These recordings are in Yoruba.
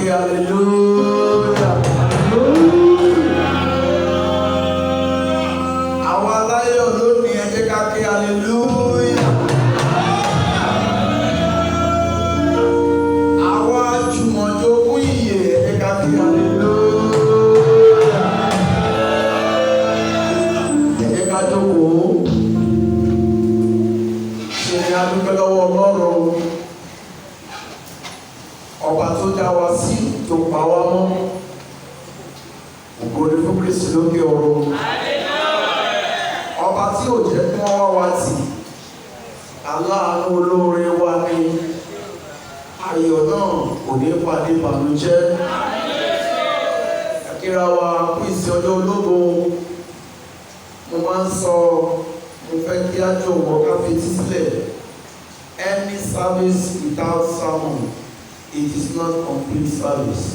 ké hallelujah. Àwọn aláyọ̀ lónìí ẹ jẹ́ ká ké hallelujah. Àwọn àjùmọ̀jogún ìyè ẹ jẹ́ ká ké hallelujah. Ẹ jẹ́ ká jókòó. Ṣé ni a dúpẹ́ lọ́wọ́ Ọlọ́run? Ọba tó dá wa sí, tó pa wá mọ́. Ògo ni fún Kristi lókè ọ̀run. Ọba tí ò jẹ́ kí wọ́n wá wa tì. Aláàánú olóore wa ni. Ayọ̀ náà kò ní pàdé ìbànújẹ́. Kíra wa kú ìsìn ọjọ́ Olówó. Mo máa ń sọ, mo fẹ́ kí á jọ̀wọ́ ká fetí sílẹ̀. Any service without sermon, it is not complete service.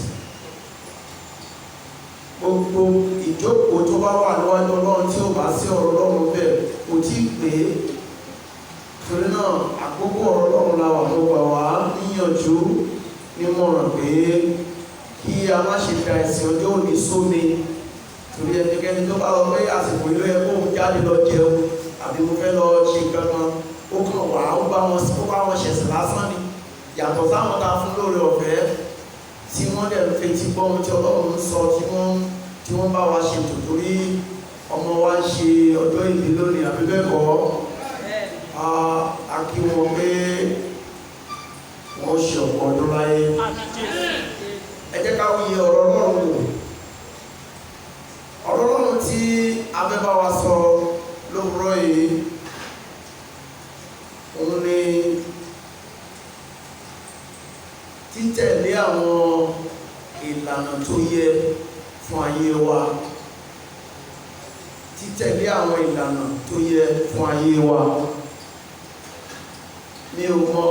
Gbogbo ìjókòó tó bá wà níwájú Ọlọ́run tí ó bá sí ọ̀rọ̀ Ọlọ́run bẹ́ẹ̀ kò tí ì pé. Torí náà àkókò ọ̀rọ̀ Ọlọ́run la wà ló gbà wá níyànjú nímọ̀ràn pé kí a má ṣe da ẹ̀sìn ọjọ́ òní sómi. Torí ẹnikẹ́ni tó bá lọ pé àsìkò ìlú ẹ kó jáde lọ jẹun àbí mo fẹ́ lọ ṣe kankan ó kàn wá ó bá wọn ṣẹ̀sìn lásán ni. Yàtọ̀ sáwọn tá a fún lóore ọ̀fẹ́ tí wọ́n dẹ̀ ń fetí gbọ́ ohun tí Ọlọ́run ń sọ tí wọ́n bá wa ṣètò torí ọmọ wa ń ṣe ọjọ́ ìbí lónìí àbí bẹ́ẹ̀ kọ́. A kí wọn pé wọ́n ṣe ọ̀pọ̀ ọdún láyé. Ẹ jẹ́ ká wuyì ọ̀rọ̀ Ọlọ́run wò. Ọ̀rọ̀ Ọlọ́run tí a fẹ́ bá wa sọ lówùúrọ̀ yìí òun ni títẹ̀lé àwọn ìlànà tó yẹ fún ayé wa. Títẹ̀lé àwọn ìlànà tó yẹ fún ayé wa. Mi ò mọ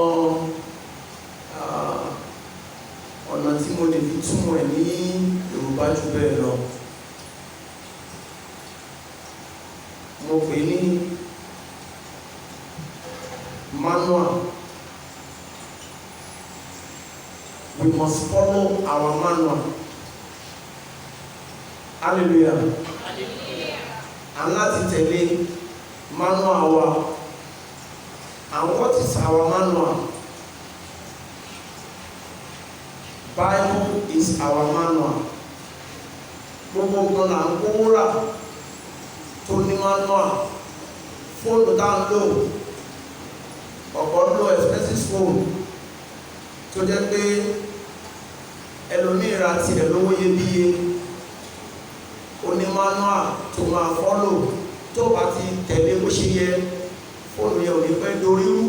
ọ̀nà tí mo lè fi túmọ̀ ẹ̀ ní Yorùbá jù bẹ́ẹ̀ lọ. Mo pè ní manual. We must follow our manual. Hallelujah. And láti tẹ̀lé manual wa. And what is our manual? Bible is our manual. Gbogbo nǹkan là ń kówó rà tó ní manual. Fóònù tá ń lò, ọ̀pọ̀ ń lo expensive phone tó jẹ́ pé ẹlòmíì ra tirẹ̀ lówó iyebíye. Ó ní manual tó máa follow. Tó bá ti tẹ̀lé bó ṣe yẹ, fóònù yẹn ò ní pẹ́ dorí rú.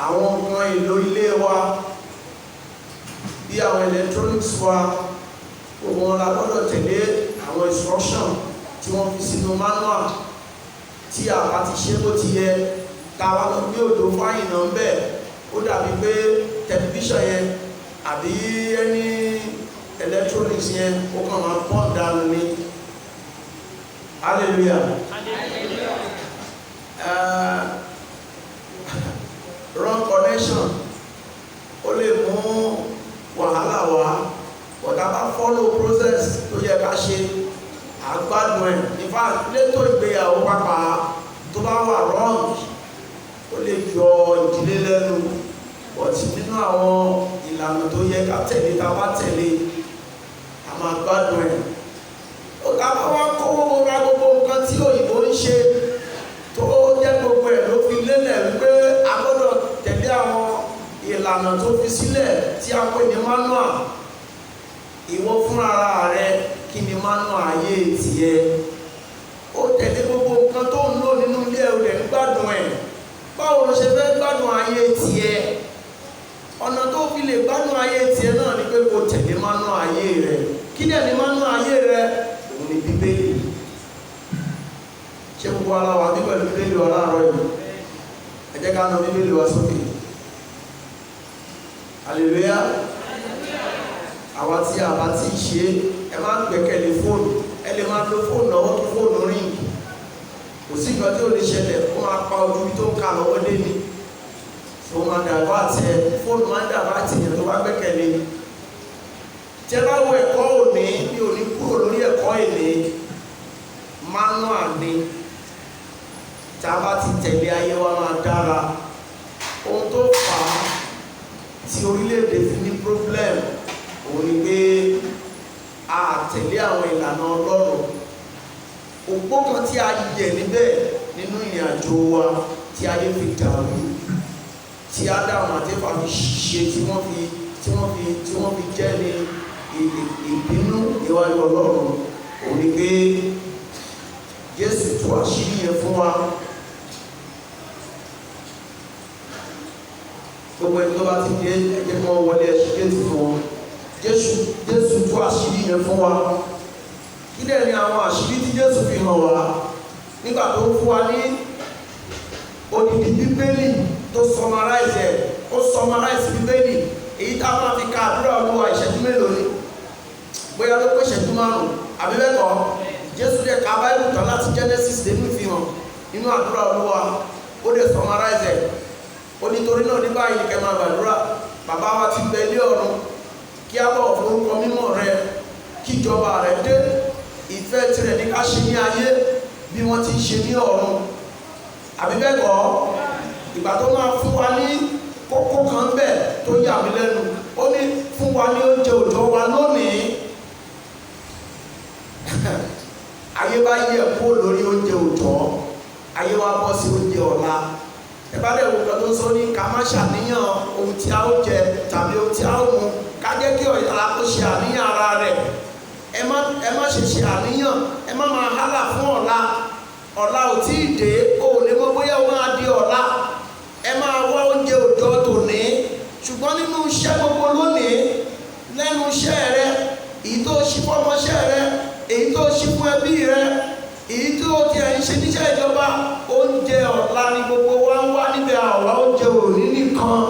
Àwọn nǹkan èlò ilé wa bí àwọn electronics wa gbogbo wọn la gbọ́dọ̀ tẹ̀lé àwọn instruction tí wọ́n fi sínú manual. Tí a bá ti ṣe bó ti yẹ, táwa lọ gbé òdò fáyìn náà bẹ́ẹ̀, ó dàbí pé tẹlifíṣàn yẹn àbí ẹni electronics yẹn ó kàn máa pọ́n dànù ni. Hallelujah. Wrong connection ó lè mú wàhálà wá. But a bá follow process tó yẹ ká ṣe, àgbádùn ẹ̀. In fact, létò ìgbéyàwó pápá tó bá wà wrong ó lè yọ ìdílé lẹ́nu. But nínú àwọn ìlànà tó yẹ ká tẹ̀lé, tá a bá tẹ̀lé, a máa gbádùn ẹ̀. Ọ̀gá bá wá kówó ra gbogbo nǹkan tí òyìnbó ń ṣe tó jẹ́ gbogbo ẹ̀ ló fi lélẹ̀ wípé a gbọ́dọ̀ tẹ̀lé àwọn ìlànà tó fi sílẹ̀ tí a pè ní manual. Ìwọ fúnra rẹ kí ni manual ayé tiẹ̀? Ó tẹ̀lé gbogbo nǹkan tó ń lò nínú ilé ẹ̀ rẹ̀ ń gbádùn ẹ̀. Báwo ló ṣe fẹ́ gbádùn ayé tiẹ̀? Ọ̀nà tó fi lè gbádùn ayé tiẹ̀ náà ni pé kó tẹ̀lé manual ayé rẹ̀. Kí dẹ̀ ni manual ayé rẹ̀? Òun ni Bíbélì. Ṣé gbogbo aláwa bí pẹ̀lú Bíbélì wa láàárọ̀ yìí? Ẹ jẹ́ ká na Bíbélì wa sókè. Hallelujah. Àwa tí a bá ti ṣe, ẹ má gbẹ́kẹ̀lé fóònù. Ẹ lè máa lo fóònù lọ́wọ́ kí fóònù ring. Kò sí nǹkan tí ò lè ṣẹlẹ̀, ó máa pa ojú tó ń kà lọ́wọ́ dé ni. tó máa dàgbà tẹ fóònù máa dàgbà tẹ yẹn tó bá gbẹ́kẹ̀lé. Tí ẹ bá wo ẹ̀kọ́ òní bí òní kúrò lórí ẹ̀kọ́ èlé manual ni, tí a bá ti tẹ̀lé ayé wa máa dára. Ohun tó fà á tí orílẹ̀-èdè fi ní problem òun ni pé a tẹ̀lé àwọn ìlànà Ọlọ́run. Òpó kan tí a yẹ níbẹ̀ nínú ìrìn àjò wa tí ayé fi dàrú, tí Ádámù àti Éfà fi ṣe tí wọ́n fi jẹ́ ní ìbínú níwájú Ọlọ́run òun ni pé Jésù tú àṣírí yẹn fún wa. Gbogbo ẹni tó bá ti dé ẹjẹ́ kí wọ́n wọlé ẹṣin Jésù fún wọn. Jésù tú àṣírí yẹn fún wa. Kí lẹ̀ ni àwọn àṣírí tí Jésù fi hàn wá nígbà tó fún wa ní odidi Bíbélì tó summarize Bíbélì. Èyí tá a máa fi ka àdúrà Olúwa ìṣẹ́jú mélòó ni? Bóyá ló pé ìṣẹ́jú márùn-ún àbí bẹ́ẹ̀ kọ́. Jésù dẹ̀ ka Bible tán láti Genesis dé ní ìfihàn nínú àdúrà Olúwa, ó dẹ̀ summarize ẹ̀. Ó ní torí náà ní báyìí ni kẹ́ máa gbàdúrà: bàbá wa tí ń bẹ ní ọ̀run, kí a bọ̀ fún orúkọ mímọ́ rẹ, kí ìjọba rẹ dé, ìfẹ́ tirẹ̀ ní ká ṣe ní ayé bí wọ́n ti ń ṣe ní ọ̀run. Àbí bẹ́ẹ̀ kọ́? Ìgbà tó máa fún wa ní kókó kan bẹ́ẹ̀ tó yà mí lẹ́nu, ó ní fún wa ní oúnjẹ òòjọ́ wa lónìí. Ayé bá yẹ kó lórí oúnjẹ òòjọ́, ayé wa bọ́ sí oúnjẹ ọ̀la. Ẹ bá dẹ̀ wo kan tó ń sọ ní ká má ṣàníyàn ohun tí a ó jẹ tàbí ohun tí a ó mu, ká jẹ́ kí ọ̀la kó ṣe àníyàn ara rẹ̀. Ẹ má ṣe àníyàn, ẹ má máa hálà fún ọ̀la. Ọ̀la ò tí ì dé, o ò lè mọ̀ bóyá ó máa di ọ̀la. Ẹ máa wá oúnjẹ òòjọ́ tòní. Ṣùgbọ́n nínú iṣẹ́ gbogbo lónìí, lẹ́nu iṣẹ́ rẹ, èyí tó ṣí fọ́mọṣẹ́ rẹ, èyí tó ṣí fún ẹbí rẹ, èyí tó ti ẹ̀ ń ṣe níṣẹ́ ìjọba, oúnjẹ ọ̀la ni gbogbo wa ń wá níbẹ̀. àwa oúnjẹ òní nìkan.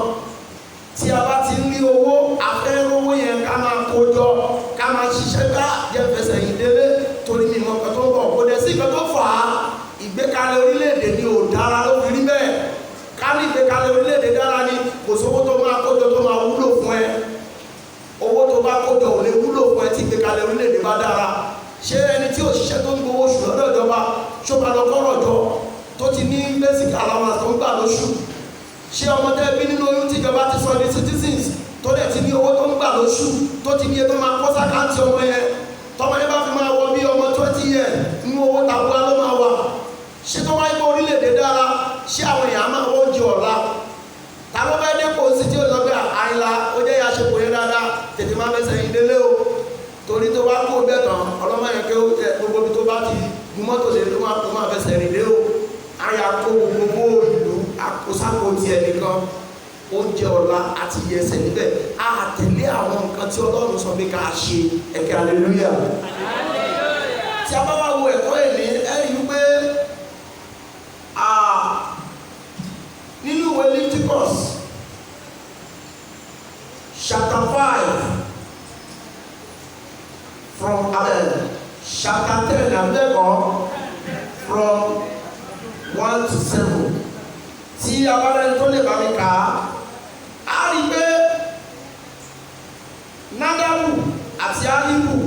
Tí a bá ti rí owó, afẹ́ owó yẹn ká máa kójọ, ká máa ṣiṣẹ́ bá jẹ́ fẹsẹ̀ yìí délé torí mi mọ̀ kan tó ń bọ̀. Kò dẹ̀ sí nǹkan tó fà á. Ìgbékalẹ̀ orílẹ̀-èdè ni ò dára ló fi rí bẹ́ẹ̀. Ká ní ìgbékalẹ̀ orílẹ̀-èdè dára ni kò sówó tó máa kójọ tó máa wúlò fún ẹ. Owó tó bá kójọ ò lè wúlò fún ẹ tí ìgbékalẹ̀ orílẹ̀-èdè bá dára. Ṣé ẹni tí òṣìṣẹ́ tó ń gbowó oṣù lọ́dọ̀ ìjọba ṣó máa lọ kọ́rọ̀ jọ tó ti ní basic allowance tó ń gbà lóṣù? Ṣé ọmọdé bí nínú oyún tí ìjọba ti sọ ní citizens tó dẹ̀ ti ní owó tó ń gbà lóṣù tó ti ní ètò máa kọ́ sákáǹtì ọmọ yẹn, tọmọ yẹn bá fi máa wọ bí ọmọ 20 years nínú owó tàbúrà ló máa wà? Ṣé tó wáyé pé orílẹ̀-èdè dára, ṣé àwọn èèyàn máa wọ́n jẹ ọ̀la? Ta ló fẹ́ dé kó sí tí ó lọ pé àìlà ó jẹ́ ìyá ṣepò yẹn dáadáa, tètè máa fẹsẹ̀ yìí délé o. Torí tó bá kó bẹ́ẹ̀ tán, ọlọ́mọ yẹn kí ó jẹ gbogbo ibi tó bá ti gun mọ́tò lè ló máa fẹsẹ̀ rìn dé o. Àyà kó gbogbo ìlú àkóṣàkó tiẹ̀ nìkan. Oúnjẹ ọ̀la àti ìyẹsẹ̀ níbẹ̀. A tẹ̀lé àwọn nǹkan tí Ọlọ́run sọ pé ká ṣe. Ẹ̀kẹ́ hallelujah. Tí a bá wá wo ẹ̀kọ́ èlé, ẹ rí i pé nínú ìwé Leviticus chapter 5 from chapter 10 àbẹ́kọ̀ from 1 to 7. Tí a bá rẹ̀ tó lè bá mi kà á rí i pé Nádàbù àti Ábíhù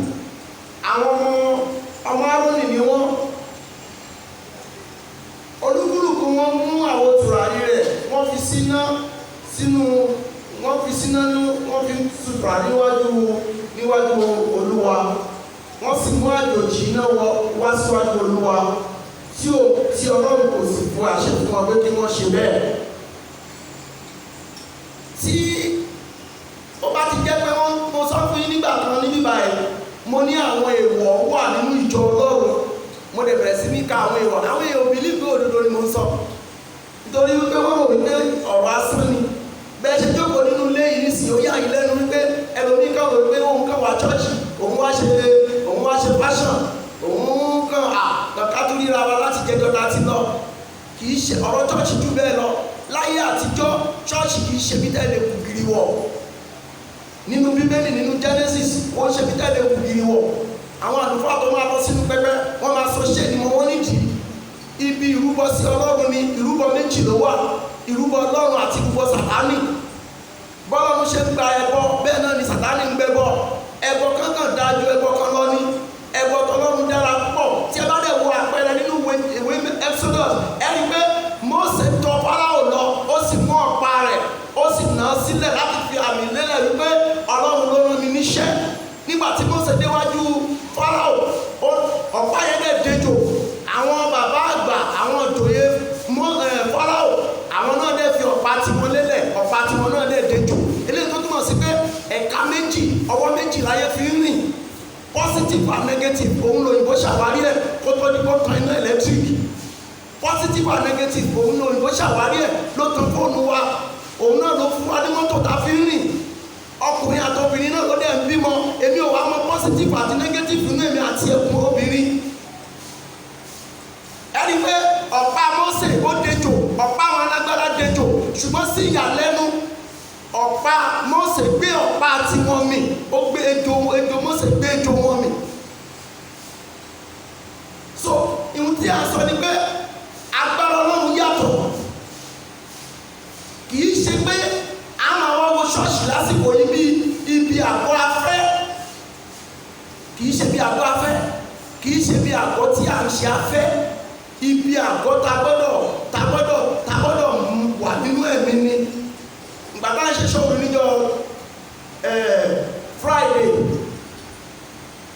àwọn ọmọ Árónì ni wọ́n. Olúkúlùkù wọn mú àwo tùràrí rẹ̀, wọ́n fi tùràrí níwájú Olúwa. Wọ́n sì mú àjòjì náà wá síwájú Olúwa tí Ọlọ́run kò sì fún àṣẹ fún wọn pé kí wọ́n ṣe bẹ́ẹ̀. Tí ó bá ti jẹ́ pé mo sọ fún yín nígbà kan ní bíbá ẹ̀, mo ní àwọn èèwọ̀ wà nínú ìjọ Ọlọ́run. Mo dẹ̀ bẹ̀rẹ̀ sí ní ka àwọn èèwọ̀. Àwọn èèwọ̀ bìlíìfù òdodo ni mo ń sọ. Nítorí wípé wọ́n rò wípé ọ̀rọ̀ asán ni. Bẹ́ẹ̀ ṣe jókòó nínú ilé yìí nísìnyí, ó yà yín lẹ́nu wípé ẹlòmíì kan rò wípé òun kan wá chọ́ọ̀chì, òun wá ṣe fashion, òun kan kàkà tó ríra wa láti jẹjọ́ láti lọ. Kì í ṣe ọ̀rọ̀ chọ́ọ̀chì jù bẹ́ẹ̀ lọ. Láyé àtijọ́, chọ́ọ̀chì kì í ṣe bí tẹ́lẹ̀ kù gírí wọ̀. Nínú Bíbélì, nínú Genesis, ó ń ṣe bí tẹ́lẹ̀ kù gírí wọ̀. Àwọn àlùfáà tó máa lọ sínú pẹpẹ, wọ́n máa sọ ṣé ni mo wọ́n nídìí. Ibi ìrúbọ sí Ọlọ́run ni ìrúbọ méjì ló wà. ìrúbọ Ọlọ́run àti ìrúbọ Sátánì. Bọ́lọ́run ṣe ń gba ẹbọ bẹ́ẹ̀ náà ni Sátánì ń gbẹbọ. Ẹbọ kankan dájú ẹbọ kan lọ ní. Ẹbọ tọ́lọ́run dára pọ̀. Tí ẹ bá dẹ̀ wo àpẹẹrẹ nínú ìwé Exodus, ẹ rí pé Mósè tọ̀ Fáráò lọ, ó sì mú ọ̀pá rẹ̀, ó sì nà á sílẹ̀ láti fi àmì lélẹ̀ wípé Ọlọ́run ló rán mi níṣẹ́. Nígbà tí Mósè déwájú Fáráò, ọ̀pá yẹn dẹ̀ dejò. Àwọn bàbá àgbà, àwọn ìjòyè Fáráò, àwọn náà dẹ̀ fi ọ̀pá tiwọn lélẹ̀, ọ̀pá tiwọn náà dẹ̀ dejò. Eléyìí tó túmọ̀ sí pé ẹ̀ka méjì, ọwọ́ méjì láyé fi ń rìn. Positive and negative, òun lòyìnbó ṣàwárí ẹ̀ kó tó di kó tan iná ẹ̀lẹ́tíríkì. Positive and negative, òun lòyìnbó ṣàwárí ẹ̀ ló tan fóònù wa. Òun náà ló fún wa ní mọ́tò tá a fi ń rìn. Ọkùnrin àti obìnrin náà ló dẹ̀ ń bímọ. Èmi ò wá mọ positive àti negative nínú èmi àti ẹkùn obìnrin. Ẹni pé ọ̀pá Mósè ó dejò, ọ̀pá àwọn alágbára dejò, ṣùgbọ́n sí ìyàlẹ́nu ọ̀pá Mósè gbé ọ̀pá tiwọn mì, ó gbé ejò Mósè gbé ejò wọn mì. So ìhun tí a sọ ni pé agbára Ọlọ́run yàtọ̀. Kì í ṣe pé a máa wá wo ṣọ́ọ̀ṣì lásìkò yìí bí ibi àgọ́ afẹ́. Kì í ṣe bí àgọ́ afẹ́. Kì í ṣe bí àgọ́ tí à ń ṣe afẹ́. Ibi àgọ́ ta gbọ́dọ̀ wà nínú ẹ̀mí ni. Ìgbà tá à ń ṣe ṣọ́ọ̀rù níjọ́ Friday,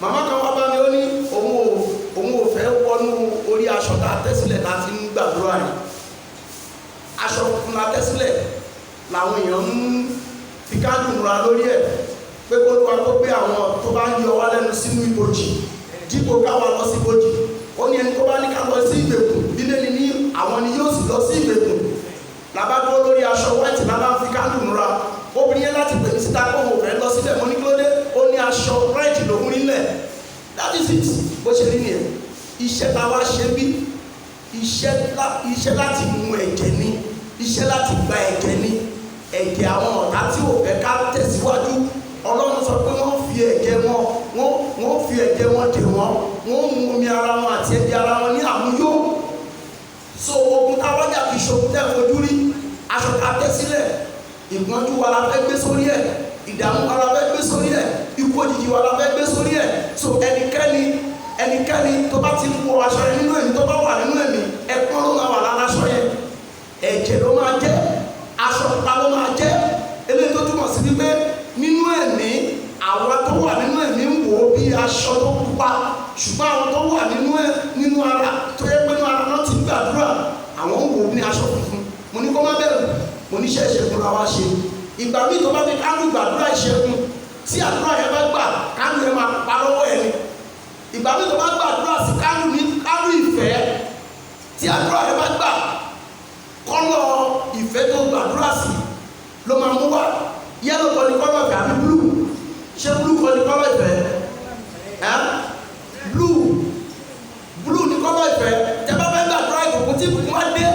màmá kan wá bá mi, ó ní òun ò fẹ́ wọnú orí aṣọ tá a tẹ́ sílẹ̀ láti ń gbàdúrà yìí. Aṣọ funfun la tẹ́ sílẹ̀ làwọn èèyàn ń fi káàdù múra lórí ẹ̀ pé kó ló wá kó gbé àwọn tó bá ń yọ wá lẹ́nu sínú ibojì dípò káwa lọ sí ibojì. Ó ní ẹni tó bá ní ká lọ sí ìgbèkùn, Bíbélì ní àwọn ni yóò sì lọ sí ìgbèkùn. Làbá dúró lórí aṣọ white lábá ń fi káàdù múra. Obìnrin yẹn láti pè mí síta kó mo fẹ́ lọ síbẹ̀, mo ní kí ló dé? Ó ní aṣọ red lòún nílẹ̀. That is it. Bó ṣe rí nìyẹn. Iṣẹ́ ta wá ṣe bí iṣẹ́ láti mú ẹ̀jẹ̀ ni, iṣẹ́ láti gba ẹ̀jẹ̀ ni. Ẹ̀jẹ̀ àwọn ọ̀tá tí ò fẹ́ ká tẹ̀síwájú. Ọlọ́run sọ pé wọ́n fi ẹ̀jẹ̀ wọn dè wọ́n mú omi ara wọn àti ẹ̀jẹ̀ ara wọn ní àmúyó. So ogun táwọn jà kì í ṣogun tẹ́ fojú rí. Aṣọ ká tẹ́ sílẹ̀, ìpọ́njú wa la fẹ́ gbé sórí ẹ̀, ìdààmú wa la fẹ́ gbé sórí ẹ̀, ikú òjijì wa la fẹ́ gbé sórí ẹ̀. So ẹnikẹ́ni tó bá ti wọ aṣọ yẹn nínú ẹ̀mí, tó bá wà nínú ẹ̀mí, ẹ̀pọ́n ló máa wà lára aṣọ yẹn, ẹ̀jẹ̀ ló máa jẹ́, aṣọ pupa ló máa jẹ́. Eléyìí tó túmọ̀ sí wípé nínú ẹ̀mí, àwọn tó wà nínú ẹ̀mí ń wò ó bí aṣọ tó pupa, ṣùgbọ́n àwọn tó wà nínú ara tó yẹ pé nínú ara náà ti gbàdúrà, àwọn ń wò ó bí aṣọ funfun. Mo ní kó má bẹ̀rù, mo ní ṣẹ́ṣẹ́ fún wa ṣe. Ìgbà míì tó bá fi káàdù gbàdúrà ìṣẹ́gun, tí àdúrà yẹn bá gbà, káàdù yẹn máa pa lọ́wọ́ ẹ̀ ni. Ìgbà míì tó bá gbàdúrà sí káàdù ní káàdù ìfẹ́, tí àdúrà yẹn bá gbà, kọ́lọ̀ ìfẹ́ tó gbàdúrà sí ló máa mú wá. Yẹ́lò kọ́ ni kọ́lọ̀ ìfẹ́ àbí blue? Ṣé blue kọ́ ni kọ́lọ̀ ìfẹ́? Blue ni kọ́lọ̀ ìfẹ́. Tẹ́ bá fẹ́ gbàdúrà ìkòkò tí ìbùkún wá dé,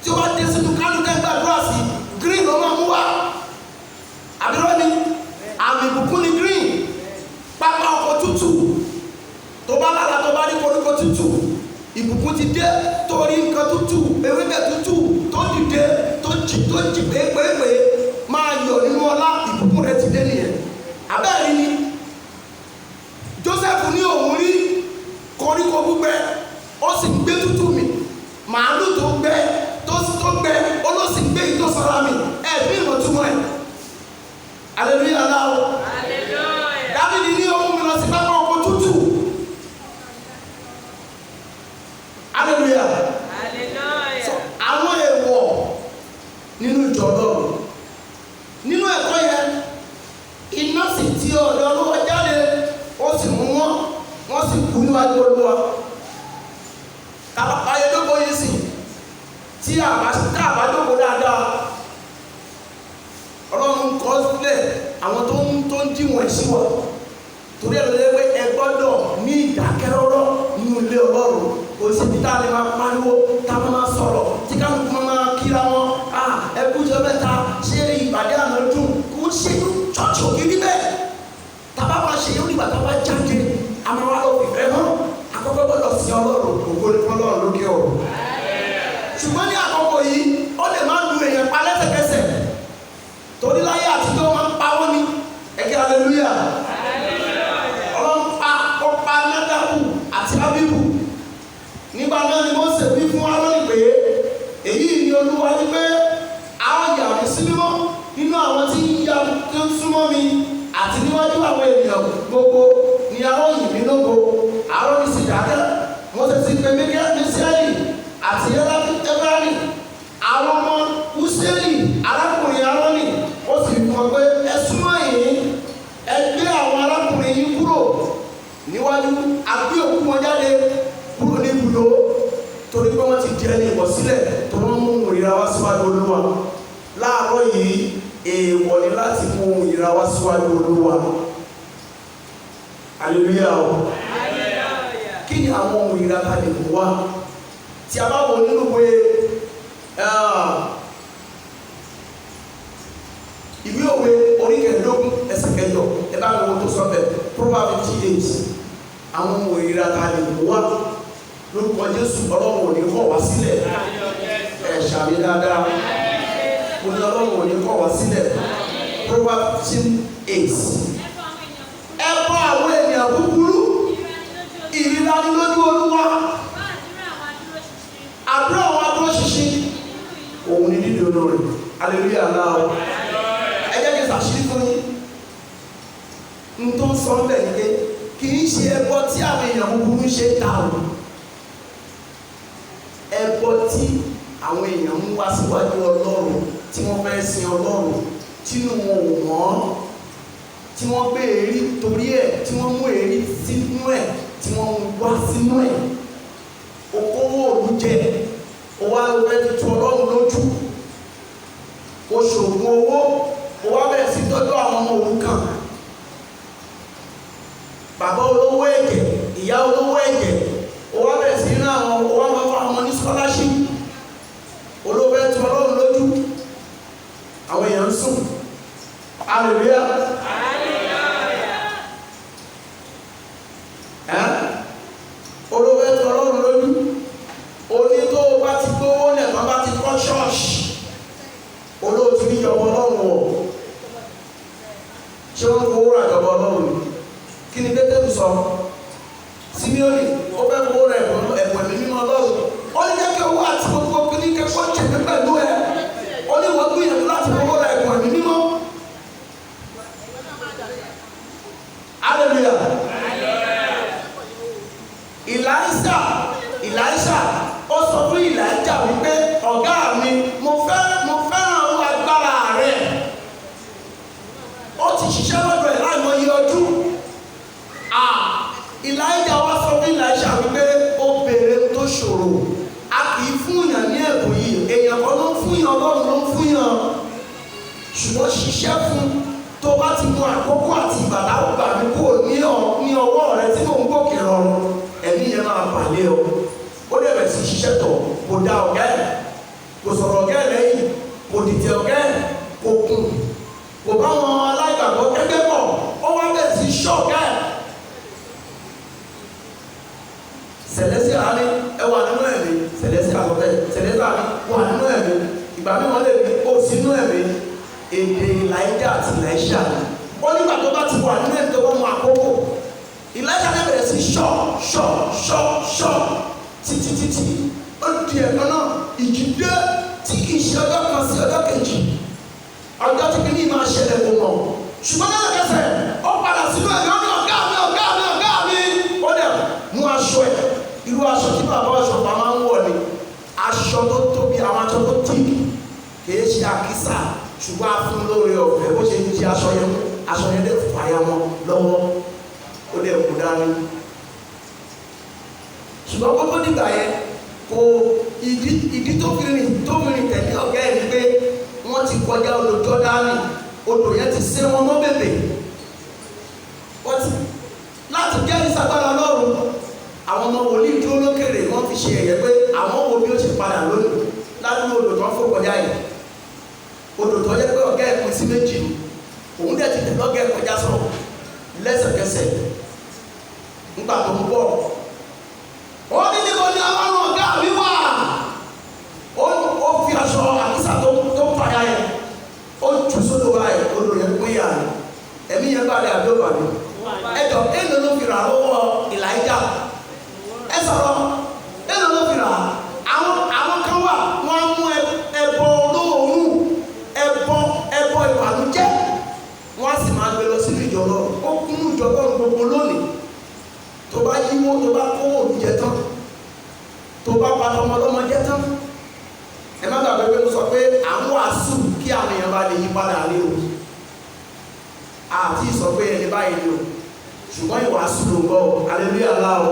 tí ó bá dé sínú káàdù tẹ́ gbàdúrà sí, green ló máa mú wá. Àbírọ́ ni àmì ìbùkún ni green. Pápá ọkọ̀ tútù, tó bá lára tó bá rí koríko tútù, ìbùkún ti dé. Torí nǹkan tútù, ewébẹ̀ tútù tó dìde, tó jí pépépé máa yọ̀ nínú ọlá, ìbùkún rẹ̀ ti dé nìyẹn. Abẹ́rẹ́ ni Joseph ní òun rí koríko gbígbẹ, ó sì ń gbé tútù mì. Màálù tó gbẹ ó ló sì ń gbé ìtòsára mi. Ẹ̀mí ìmọ̀túmọ̀ ẹ̀. Hallelujah aláwọ̀. Dábìdì ní ohun mi lọ sí pápá ọkọ̀ tútù. Hallelujah. So àwọn èèwọ̀ nínú ìjọ Ọlọ́run. Nínú ẹ̀kọ́ yẹn, iná sì ti ọ̀dọ̀ Olówó jáde, ó sì mú wọ́n sì kú níwájú Olúwa. Tàbá ayédógó yìí sì, tí àbájókòó dáadáa, Ọlọ́run kọ́ sílẹ̀ àwọn tó ń díwọ̀n ẹ̀sìn wa. Torí ẹ̀ lọ́lẹ́ pé ẹ gbọ́dọ̀ ní ìdákẹ́rọ́rọ́ nínú ilé Ọlọ́run. Kò sí bí táà lè máa pariwo, táà máa sọ̀rọ̀, tí kálukú máa kíra wọn. Ẹkú jẹ́ mẹ́ta, ṣé ìpàdé àná dùn? Kò ṣe ṣọ́ọ̀ṣì ògiri bẹ́ẹ̀. Tàbá máa ṣe yóò nígbà tó bá jáde, a máa wá lọ fìfẹ́ hàn. Àkọ́kọ́ gbọ́dọ̀ sí Ọlọ́run, ògo ni fún Ọlọ́run lókè ọ̀run. Ṣùgbọ́n ní àkọ́kọ́ yìí, ó lè má lu èèyàn hallelujah. Ọlọ́run pa Nádàbù àti Ábíhù. Nígbà náà ni Mósè wí fún Áárónì pé èyí ni Olúwa ní pé a ó yà mí sí mímọ́ nínú àwọn tí ń súnmọ́ mi àti níwájú àwọn ènìyàn gbogbo ni a ó yìn mí lógo. Áárónì sì dákẹ́. Mósè sì pe Mísíẹ́lì àti Éfráínì àwọn ọmọ Úsíélì arákùnrin Áárónì, ó sì fi wọn pé ẹ súnmọ́ yìí, ẹ gbé àwọn arákùnrin yìí kúrò níwájú, àgbé òkú wọn jáde kúrò ní ibùdó, torí pé wọ́n ti di ẹni ìwọ̀sílẹ̀ tó wọ́n mú ìríra wá síwájú Olúwa. Láàárọ̀ yìí èèwọ̀ ni láti mú ìríra wá síwájú Olúwa. Hallelujah o. Kí ni àwọn ohun ìríra ta lè mú wá? Tí a bá wò nínú ìwé òwe orí kẹẹ̀ẹ́dógún ẹsẹ̀ kẹjọ, ẹ bá mi wo tó sọ bẹ́ẹ̀, Proverbs 58. Àwọn ohun ìríra ta lè mú wá lórúkọ Jésù. Ọlọ́run ò ní kọ̀ wá sílẹ̀. Ẹ ṣàmì dáadáa. Mo ní Ọlọ́run ò ní kọ̀ wá sílẹ̀. Proverbs 8. Ẹ bọ́ àwọn ènìyàn búburú, ìríra ni lójú Olúwa. Àdúrà àwọn adúróṣinṣin òun ni dídì olóore. Hallelujah náà. Ẹ jẹ́ kí n ṣàṣírí fún yín. N tó ń sọ bẹ́ẹ̀ ni pé kì í ṣe ẹbọ tí àwọn èèyàn búburú ń ṣe dà o. Ẹbọ tí àwọn èèyàn ń wá síwájú Ọlọ́run, tí wọ́n fẹ́ sin Ọlọ́run, tínú wọn ò mọ́, tí wọ́n gbé èrí torí ẹ̀, tí wọ́n mú èrí sínú ẹ̀, tí wọ́n wá sínú ẹ̀. Okòwò òru jẹ, ó wá ló fẹ́ ti tu Ọlọ́run lójú. O ṣògùn owó, ó wá bẹ̀rẹ̀ sí tọ́jú àwọn ọmọ òrukàn. Bàbá olówó ẹ̀jẹ̀, ìyá olówó ẹ̀jẹ̀, ó wá bẹ̀rẹ̀ sí rán àwọn, ó wá máa fún àwọn ní scholarship. Olówó ẹ̀ tu Ọlọ́run lójú. Àwọn èèyàn ń sùn. Hallelujah. Olówó ẹ̀ tu Ọlọ́run lójú. Oní tó bá ti gbówó lẹ̀kọ́ bá ti kọ́ ṣọ́ọ̀ṣì, olówó ti ní ìjọba Ọlọ́run wọ̀. Ṣé wọ́n gbówó rà ìjọba Ọlọ́run ni? Kí ni Pétérù sọ? Símíọ́nì ó fẹ́ gbówó rẹ̀ ẹ̀bùn ẹ̀mí mímọ́ Ọlọ́run. Ó ní jẹ́ kí owó àti gbogbo kíní kẹ́kọ̀ọ́ jẹ̀mí pẹ̀lú ẹ̀. Ó ní wọ́n gbìyànjú láti gbówó rẹ̀ ẹ̀bùn ẹ̀mí mímọ́. Hallelujah. Èlíṣà ó sọ fún Èlíjà wípé ọ̀gá mi, mo fẹ́ràn owó agbára rẹ̀. Ó ti ṣiṣẹ́ lọ́dọ̀ ẹ̀ láìmọye ọdún. Èlíjà wá sọ fún Èlíṣà wípé ó béèrè tó ṣòro. A kì í fún yàn ní ẹ̀bùn yìí, èèyàn kan ló ń fún yàn, Ọlọ́run ló ń fún yàn. Ṣùgbọ́n ṣiṣẹ́ fún tó bá ti mú àkókò àti ìbàdà gbà mí kúrò ní ọwọ́ rẹ tí mò ń gòkè rọrùn, ẹ̀mí yẹn máa bàlẹ́ ọ. Ó dẹ̀ bẹ̀rẹ̀ sí ṣiṣẹ́ tọ̀, kò da ọ̀gá ẹ̀, kò sọ̀rọ̀ ọ̀gá ẹ̀ lẹ́yìn, kò dìtẹ̀ ọ̀gá ẹ̀, kò kùn, kò bá wọn aláìgbàgbọ́ kẹ́gbẹ́ pọ̀, ó wá bẹ̀rẹ̀ sí ṣọ́ ọ̀gá ẹ̀. Sẹ̀lẹ́síà ní ẹ wà nínú ẹ̀mí, Sẹ̀lẹ́síà lọ bẹ́ẹ̀, Sẹ̀lẹ́síà ní wà nínú ẹ̀mí, ìgbà mi wọ́n lè ní ó sínú ẹ̀mí. Èdè Èlíjà àti Èlíṣà ni. Ó nígbà tó bá ti wà nínú ẹ̀mí tó bá mú àkókò, Èlíṣà lè bẹ̀rẹ̀ sí ṣọ́ títí ó di ẹ̀kan náà ìjì dé tí kì í ṣe ọjọ́ kan sí ọjọ́ kejì. Ọjọ́ tí kìíní máa ṣẹlẹ̀ kò mọ̀. Ṣùgbọ́n náà kẹsẹ̀ ó padà sínú ẹ̀mí, ó ní ọ̀gá mi. Ó dẹ̀ mú aṣọ ẹ̀, irú aṣọ tí bàbá ọ̀ṣọ́fà máa ń wọ̀ ni. Aṣọ tó tóbi, àwọn aṣọ tó tíì, kìí ṣe àkísà, ṣùgbọ́n a fún lórí ọ̀fẹ́ bó ṣe ń jí aṣọ yẹn dẹ̀ fàyà wọn lọ́wọ́, ó dẹ̀ kú dání. Ṣùgbọ́n gbogbo nígbà yẹn kò ìdí tó fi rìn tẹ̀lé ọ̀gá ẹ̀ ni pé wọ́n ti kọjá odò Jọ́dánì, odò yẹn ti sé wọn mọ́ bèbè. Láti jẹ́ ìsagbára Ọlọ́run, àwọn ọmọ wòlíì dúró lókèrè, wọ́n fi ṣe ẹ̀yẹ pé àwọn wo bí ó ṣe padà lónìí ládùúgbò odò tó ń fò kọjá yìí. Odò tó yẹ pé ọ̀gá ẹ̀ pín sí méjì, òun dẹ̀ ti tẹ̀lé ọ̀gá ẹ̀ kọjá sọ̀rọ̀ lẹ́sẹ̀kẹsẹ̀ nígbà tó ń bọ̀. Ó ní níbo ni àwọn ọ̀gá mi wà? Ó fi aṣọ àkísà tó ń fàyà yẹn, ó jù sódò báyìí, odò yẹn pín yà ní. Ẹ̀mí yẹn balẹ̀ máa gbé lọ sínú ìjọ Ọlọ́run. Ó kúnnú ìjọ Ọlọ́run gbogbo lónìí. Tó bá yíwó, tó bá kówó olùjẹ tán, tó bá pa ọmọ ọlọ́mọ jẹ tán. Ẹ má gbàgbé pé mo sọ pé àwọn wàásù kí àwọn èèyàn bá lè yí padà lé o. Àti ìsọ pé ẹni báyìí ni o. Ṣùgbọ́n ìwàásù ló ń gbọ́ o. Hallelujah ńlá o.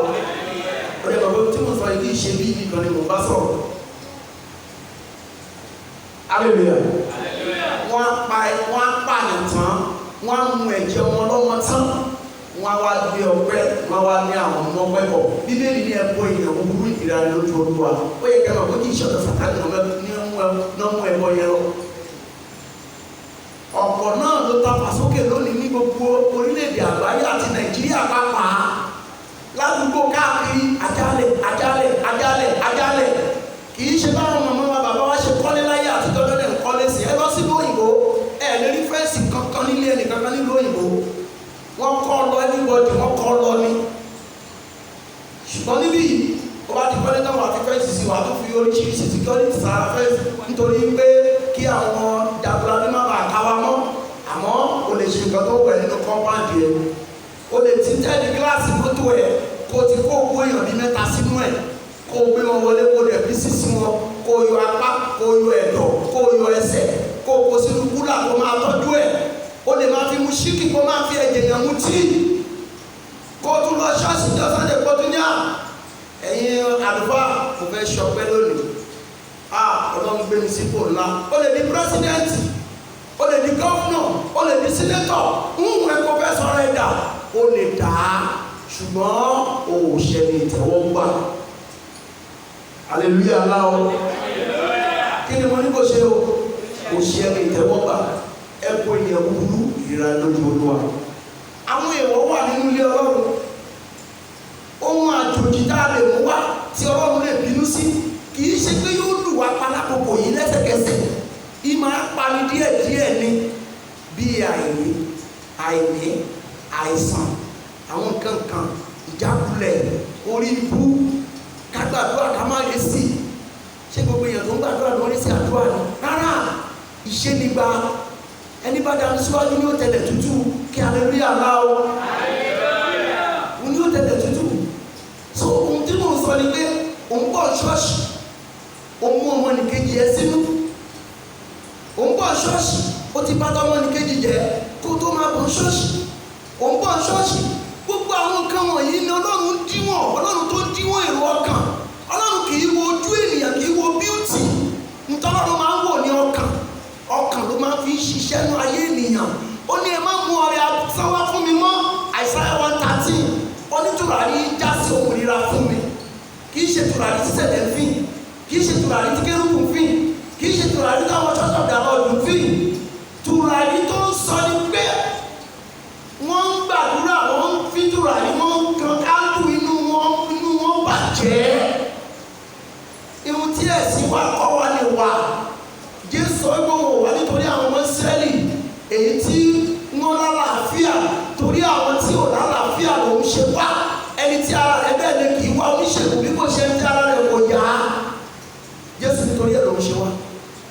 Ó yẹ bàbá tí mo sọ yìí kì í ṣe bí ibi kan ni mo bá sọ̀rọ̀. Hallelujah. Wọ́n á pààyàn tán, wọ́n á mú ẹ̀jẹ̀ ọmọ ọlọ́mọ tán, wọ́n á wá gbé ọpẹ́, wọ́n á wá ní àwọn ọmọ ọpẹ́ bọ̀. Bíbélì ní ẹ̀kọ́ èèyàn búburú ìríra lójú Olúwa. Ó yẹ kẹ́mọ̀ kó kí ìṣọ̀tọ̀ Sátánì náà mú ẹbọ yẹn lọ. Ọ̀pọ̀ náà ló tapà sókè lónìí ní gbogbo orílẹ̀-èdè àgbáyé àti Nàìjíríà pàápàá. Ládùúgbò káàkiri àjálẹ̀. Kì í ṣe báwọn màmá wa bàbá wa ṣe kọ́lé láyé àtijọ́ lọ́dẹ̀ ń kọ́lé sí. Ẹ lọ sí òyìnbó, ẹ lè rí fẹ́ǹsì kankan nílé ẹnì kankan nílùú òyìnbó. Wọ́n kọ́ lọ everybody, wọ́n kọ́ lọ ní. Ṣùgbọ́n níbí ó bá ti kọ́lé náà wà fi fẹ́ǹsì sí wa tó fi oríṣiríṣi security sára fẹ́ǹsì nítorí pé kí àwọn dàgbà ní má bàa ká wa mọ́. Àmọ́ o lè ṣe nǹkan tó wẹ̀ nínú compound yẹn. O lè ti tẹ́ẹ̀dì gíláàsì mọ́tò ẹ̀ kó ti kó owó èèyàn ní mẹ́ta sínú ẹ̀. Kó gbé wọn wọlé, kó lè bí sísí wọn, kó yọ apá, kó yọ ẹ̀dọ̀, kó yọ ẹsẹ̀, kó kó sínú kúlà kó máa tọ́jú ẹ̀. O lè máa fi mu ṣíkì kó máa fi ẹ̀jẹ̀ yàn mu tíì. Kó tún lọ ṣọ́ọ̀ṣì jọ́sán lè kó tún ní ẹ̀yin àlùfáà kò fẹ́ ṣọpẹ́ lónìí. Ọlọ́run gbé mi sípò ńlá. O lè di pírẹ́sìdẹ́ǹtì, o lè di gọ́fúnà, o lè di sínétọ̀. Ẹ̀kọ́ fẹ́ sọ̀rọ̀ ẹ̀dá. O lè dà á, ṣùgbọ́n o ò ṣe ní ìtẹ́wọ́gbà. Hallelujah ńlá o. Kí ni mo ní kó ṣe o? Kò ṣe ní ìtẹ́wọ́gbà. Ẹ̀kọ́ ènìyàn búburú ìríra lójú Olúwa. Àwọn èèwọ̀ wà nínú ilé Ọlọ́run. Ohun àjòjì tá a lè mú wá tí Ọlọ́run lè bínú sí kì í ṣe pé yóò lù wá palákòókò yìí lẹ́sẹ̀kẹsẹ̀. Ìmọ̀ apani díẹ̀díẹ̀ ni bí àìní, àìsàn, àwọn nǹkan kan, ìjákulẹ̀, orí ibú, kágbàdúrà ká má lè sí. Ṣé gbogbo èèyàn tó ń gbàdúrà ló lè sí àdúrà ni? Rárá, ìṣẹ́nigba ẹni bá dá síwájú ní ó tẹ̀lẹ̀ tútù kí hallelujah ńlá o. Mo ní ó tẹ̀lẹ̀ tútù. So ohun tí mò ń sọ ni pé òun bọ̀ ṣọ́ọ̀ṣì, òun mú ọmọnìkejì ẹ sínú. Òun bọ̀ ṣọ́ọ̀ṣì, ó ti bá ọmọnìkejì jẹ́ kó tó máa bọ̀ ṣọ́ọ̀ṣì. Òun bọ̀ ṣọ́ọ̀ṣì, gbogbo àwọn nǹkan wọ̀nyí ni Ọlọ́run díwọ̀n, Ọlọ́run tó díwọ̀n èrò ọkàn. Ọlọ́run kì í wo ojú ènìyàn, kì í wo bíútì. Nítorí Ọlọ́run máa ń wò ní ọkàn. Ọkàn ló máa fi ń ṣiṣẹ́ nú ayé ènìyàn. Ó ní ẹ má mú ọrẹ asán wá fún mi mọ́. Àìsáyà 1:13. Ó ní tùràrí já sí ohun ìríra fún mi. Kì í ṣe tùràrí tí sẹ̀lẹ̀ ń fín. Kì í ṣe tùràrí tí kérúbù ń fín. Kì í ṣe tùràrí táwọn ṣọ́ṣọ́ dàrọ̀ ọdún fín. Tùràrí tó ń sọ ni pé wọ́n ń gbàdúrà, wọ́n ń fi tùràrí, wọ́n ń kan káàdù inú wọn bàjẹ́. Ihun tí ẹ̀sìn wa kọ́ wa ni wà. Jésù ọgbọ́n wà nítorí àwọn ọmọ Ísírẹ́lì èyí tí wọ́n lálàáfíà, torí àwọn tí ò lálàáfíà lòun ṣe wá. Ẹni tí ara rẹ̀ bẹ́ẹ̀ ni kì í wá oníṣègùn bí kò ṣe ń tí ara rẹ̀ kò yá. Jésù nítorí ẹ̀ lòun ṣe wá.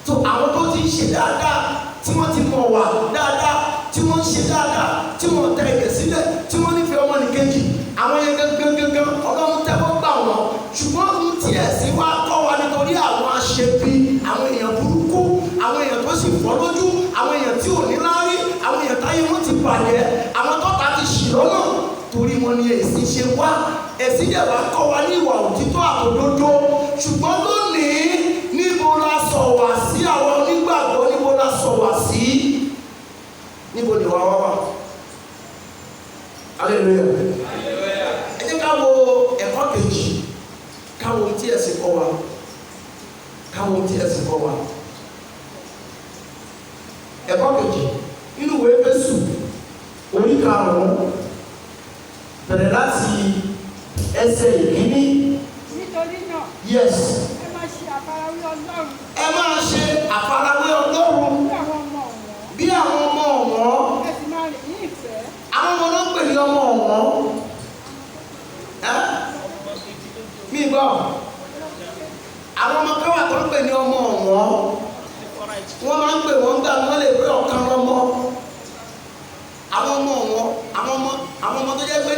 So àwọn tó ti ń ṣe dáadáa, tí wọ́n ti mọ̀ wà dáadáa, tí wọ́n ń ṣe dáadáa, tí wọ́n tẹ ẹ̀gẹ̀ sílẹ̀, tí wọ́n nífẹ̀ẹ́ ọmọnìkejì, àwọn yẹn gangan Ọlọ́run tẹ́wọ́ gbà wọ́n. Ṣùgbọ́n ohun tí ẹ̀sìn wa kọ́ wa nítorí àwọn aṣebi, àwọn èèyàn burúkú, àwọn èèyàn tó sì fọ́ lójú, àwọn èèyàn tí ò ní láárí, àwọn èèyàn táyé wọn ti bàjẹ́, àwọn tọ́ta ti ṣì lọ́nà. Torí wọn ni ẹ̀sìn ṣe wá. Ẹ̀sìn yẹ̀ wá kọ́ wa ní ìwà òtítọ́ àtòdodo. Ṣùgbọ́n lónìí níbo la sọ̀ wá sí àwọn onígbàgbọ́, níbo la sọ̀ wá sí? Níbo ni wà wá wà? Hallelujah. Ẹ jẹ́ ká wo ẹ̀kọ́ kejì, ká wo ohun tí ẹ̀sìn kọ́ wa, ká wo ohun tí ẹ̀sìn kọ́ wa. Ẹ̀kọ́ kejì nínú ìwé Éfésù orí 5 bẹ̀rẹ̀ láti ẹsẹ̀ ìkíní. Nítorí náà. Yes. Ẹ máa ṣe àfarawé Ọlọ́run. Ẹ máa ṣe àfarawé Ọlọ́run. Bí àwọn ọmọ ọ̀wọ́n. Ẹ sì máa rìn ní ìfẹ́. Àwọn ọmọ náà pè ní ọmọ ọ̀wọ́n. Mi gbọ́. Àwọn ọmọ kan wà tó ń pè ní ọmọ ọ̀wọ́n. Wọ́n máa ń pè wọ́n gbà wọ́n lè pé ọ̀kan lọ́mọ. àwọn ọmọ wọn, àwọn ọmọ tó jẹ́ pé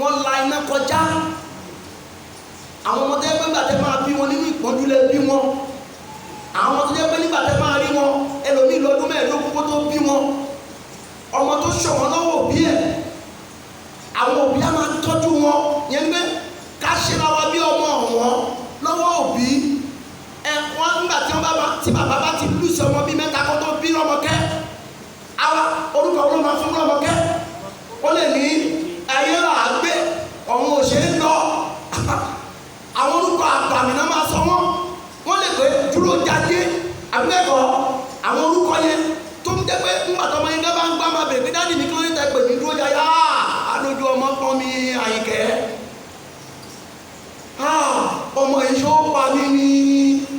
wọ́n la iná kọjá, àwọn ọmọ tó jẹ́ pé nígbà tẹ́ máa bí wọn nínú ìpọ́njú lẹ bí wọn, àwọn ọmọ tó jẹ́ pé nígbà tẹ́ máa rí wọn ẹlòmíì lọ́dún mẹ́ẹ̀ẹ́dógún kó tó bí wọn, ọmọ tó ṣọ̀wọ́n lọ́wọ́ òbí ẹ̀, àwọn òbí á máa tọ́jú wọn. Yẹn pé ká ṣe ra wa bí ọmọ wọn lọ́wọ́ òbí. Wọ́n nígbà tí bàbá bá ti lùsì ọmọ bíi mẹ́ta kó tó bí Rọ́mọkẹ́, àwa orúkọ ló máa fún Rọ́mọkẹ́. Ó lè ní ayé là á gbé ọ̀hún ò ṣe é lọ. Àwọn orúkọ àgbàmì náà máa sọ wọ́n lè pé dúró jáde àbíkẹ́kọ̀ọ́. Àwọn orúkọ yẹn tó ń jẹ́ pé nígbà tó ọmọ yẹn bá ń gbá máa bèèrè pé dáàdì mi kí ló ní tẹ́ pè mí dúró yáyá alójú ọmọ pọ́n mi Àyìnkẹ́. Ọmọ ìṣó pa mí ní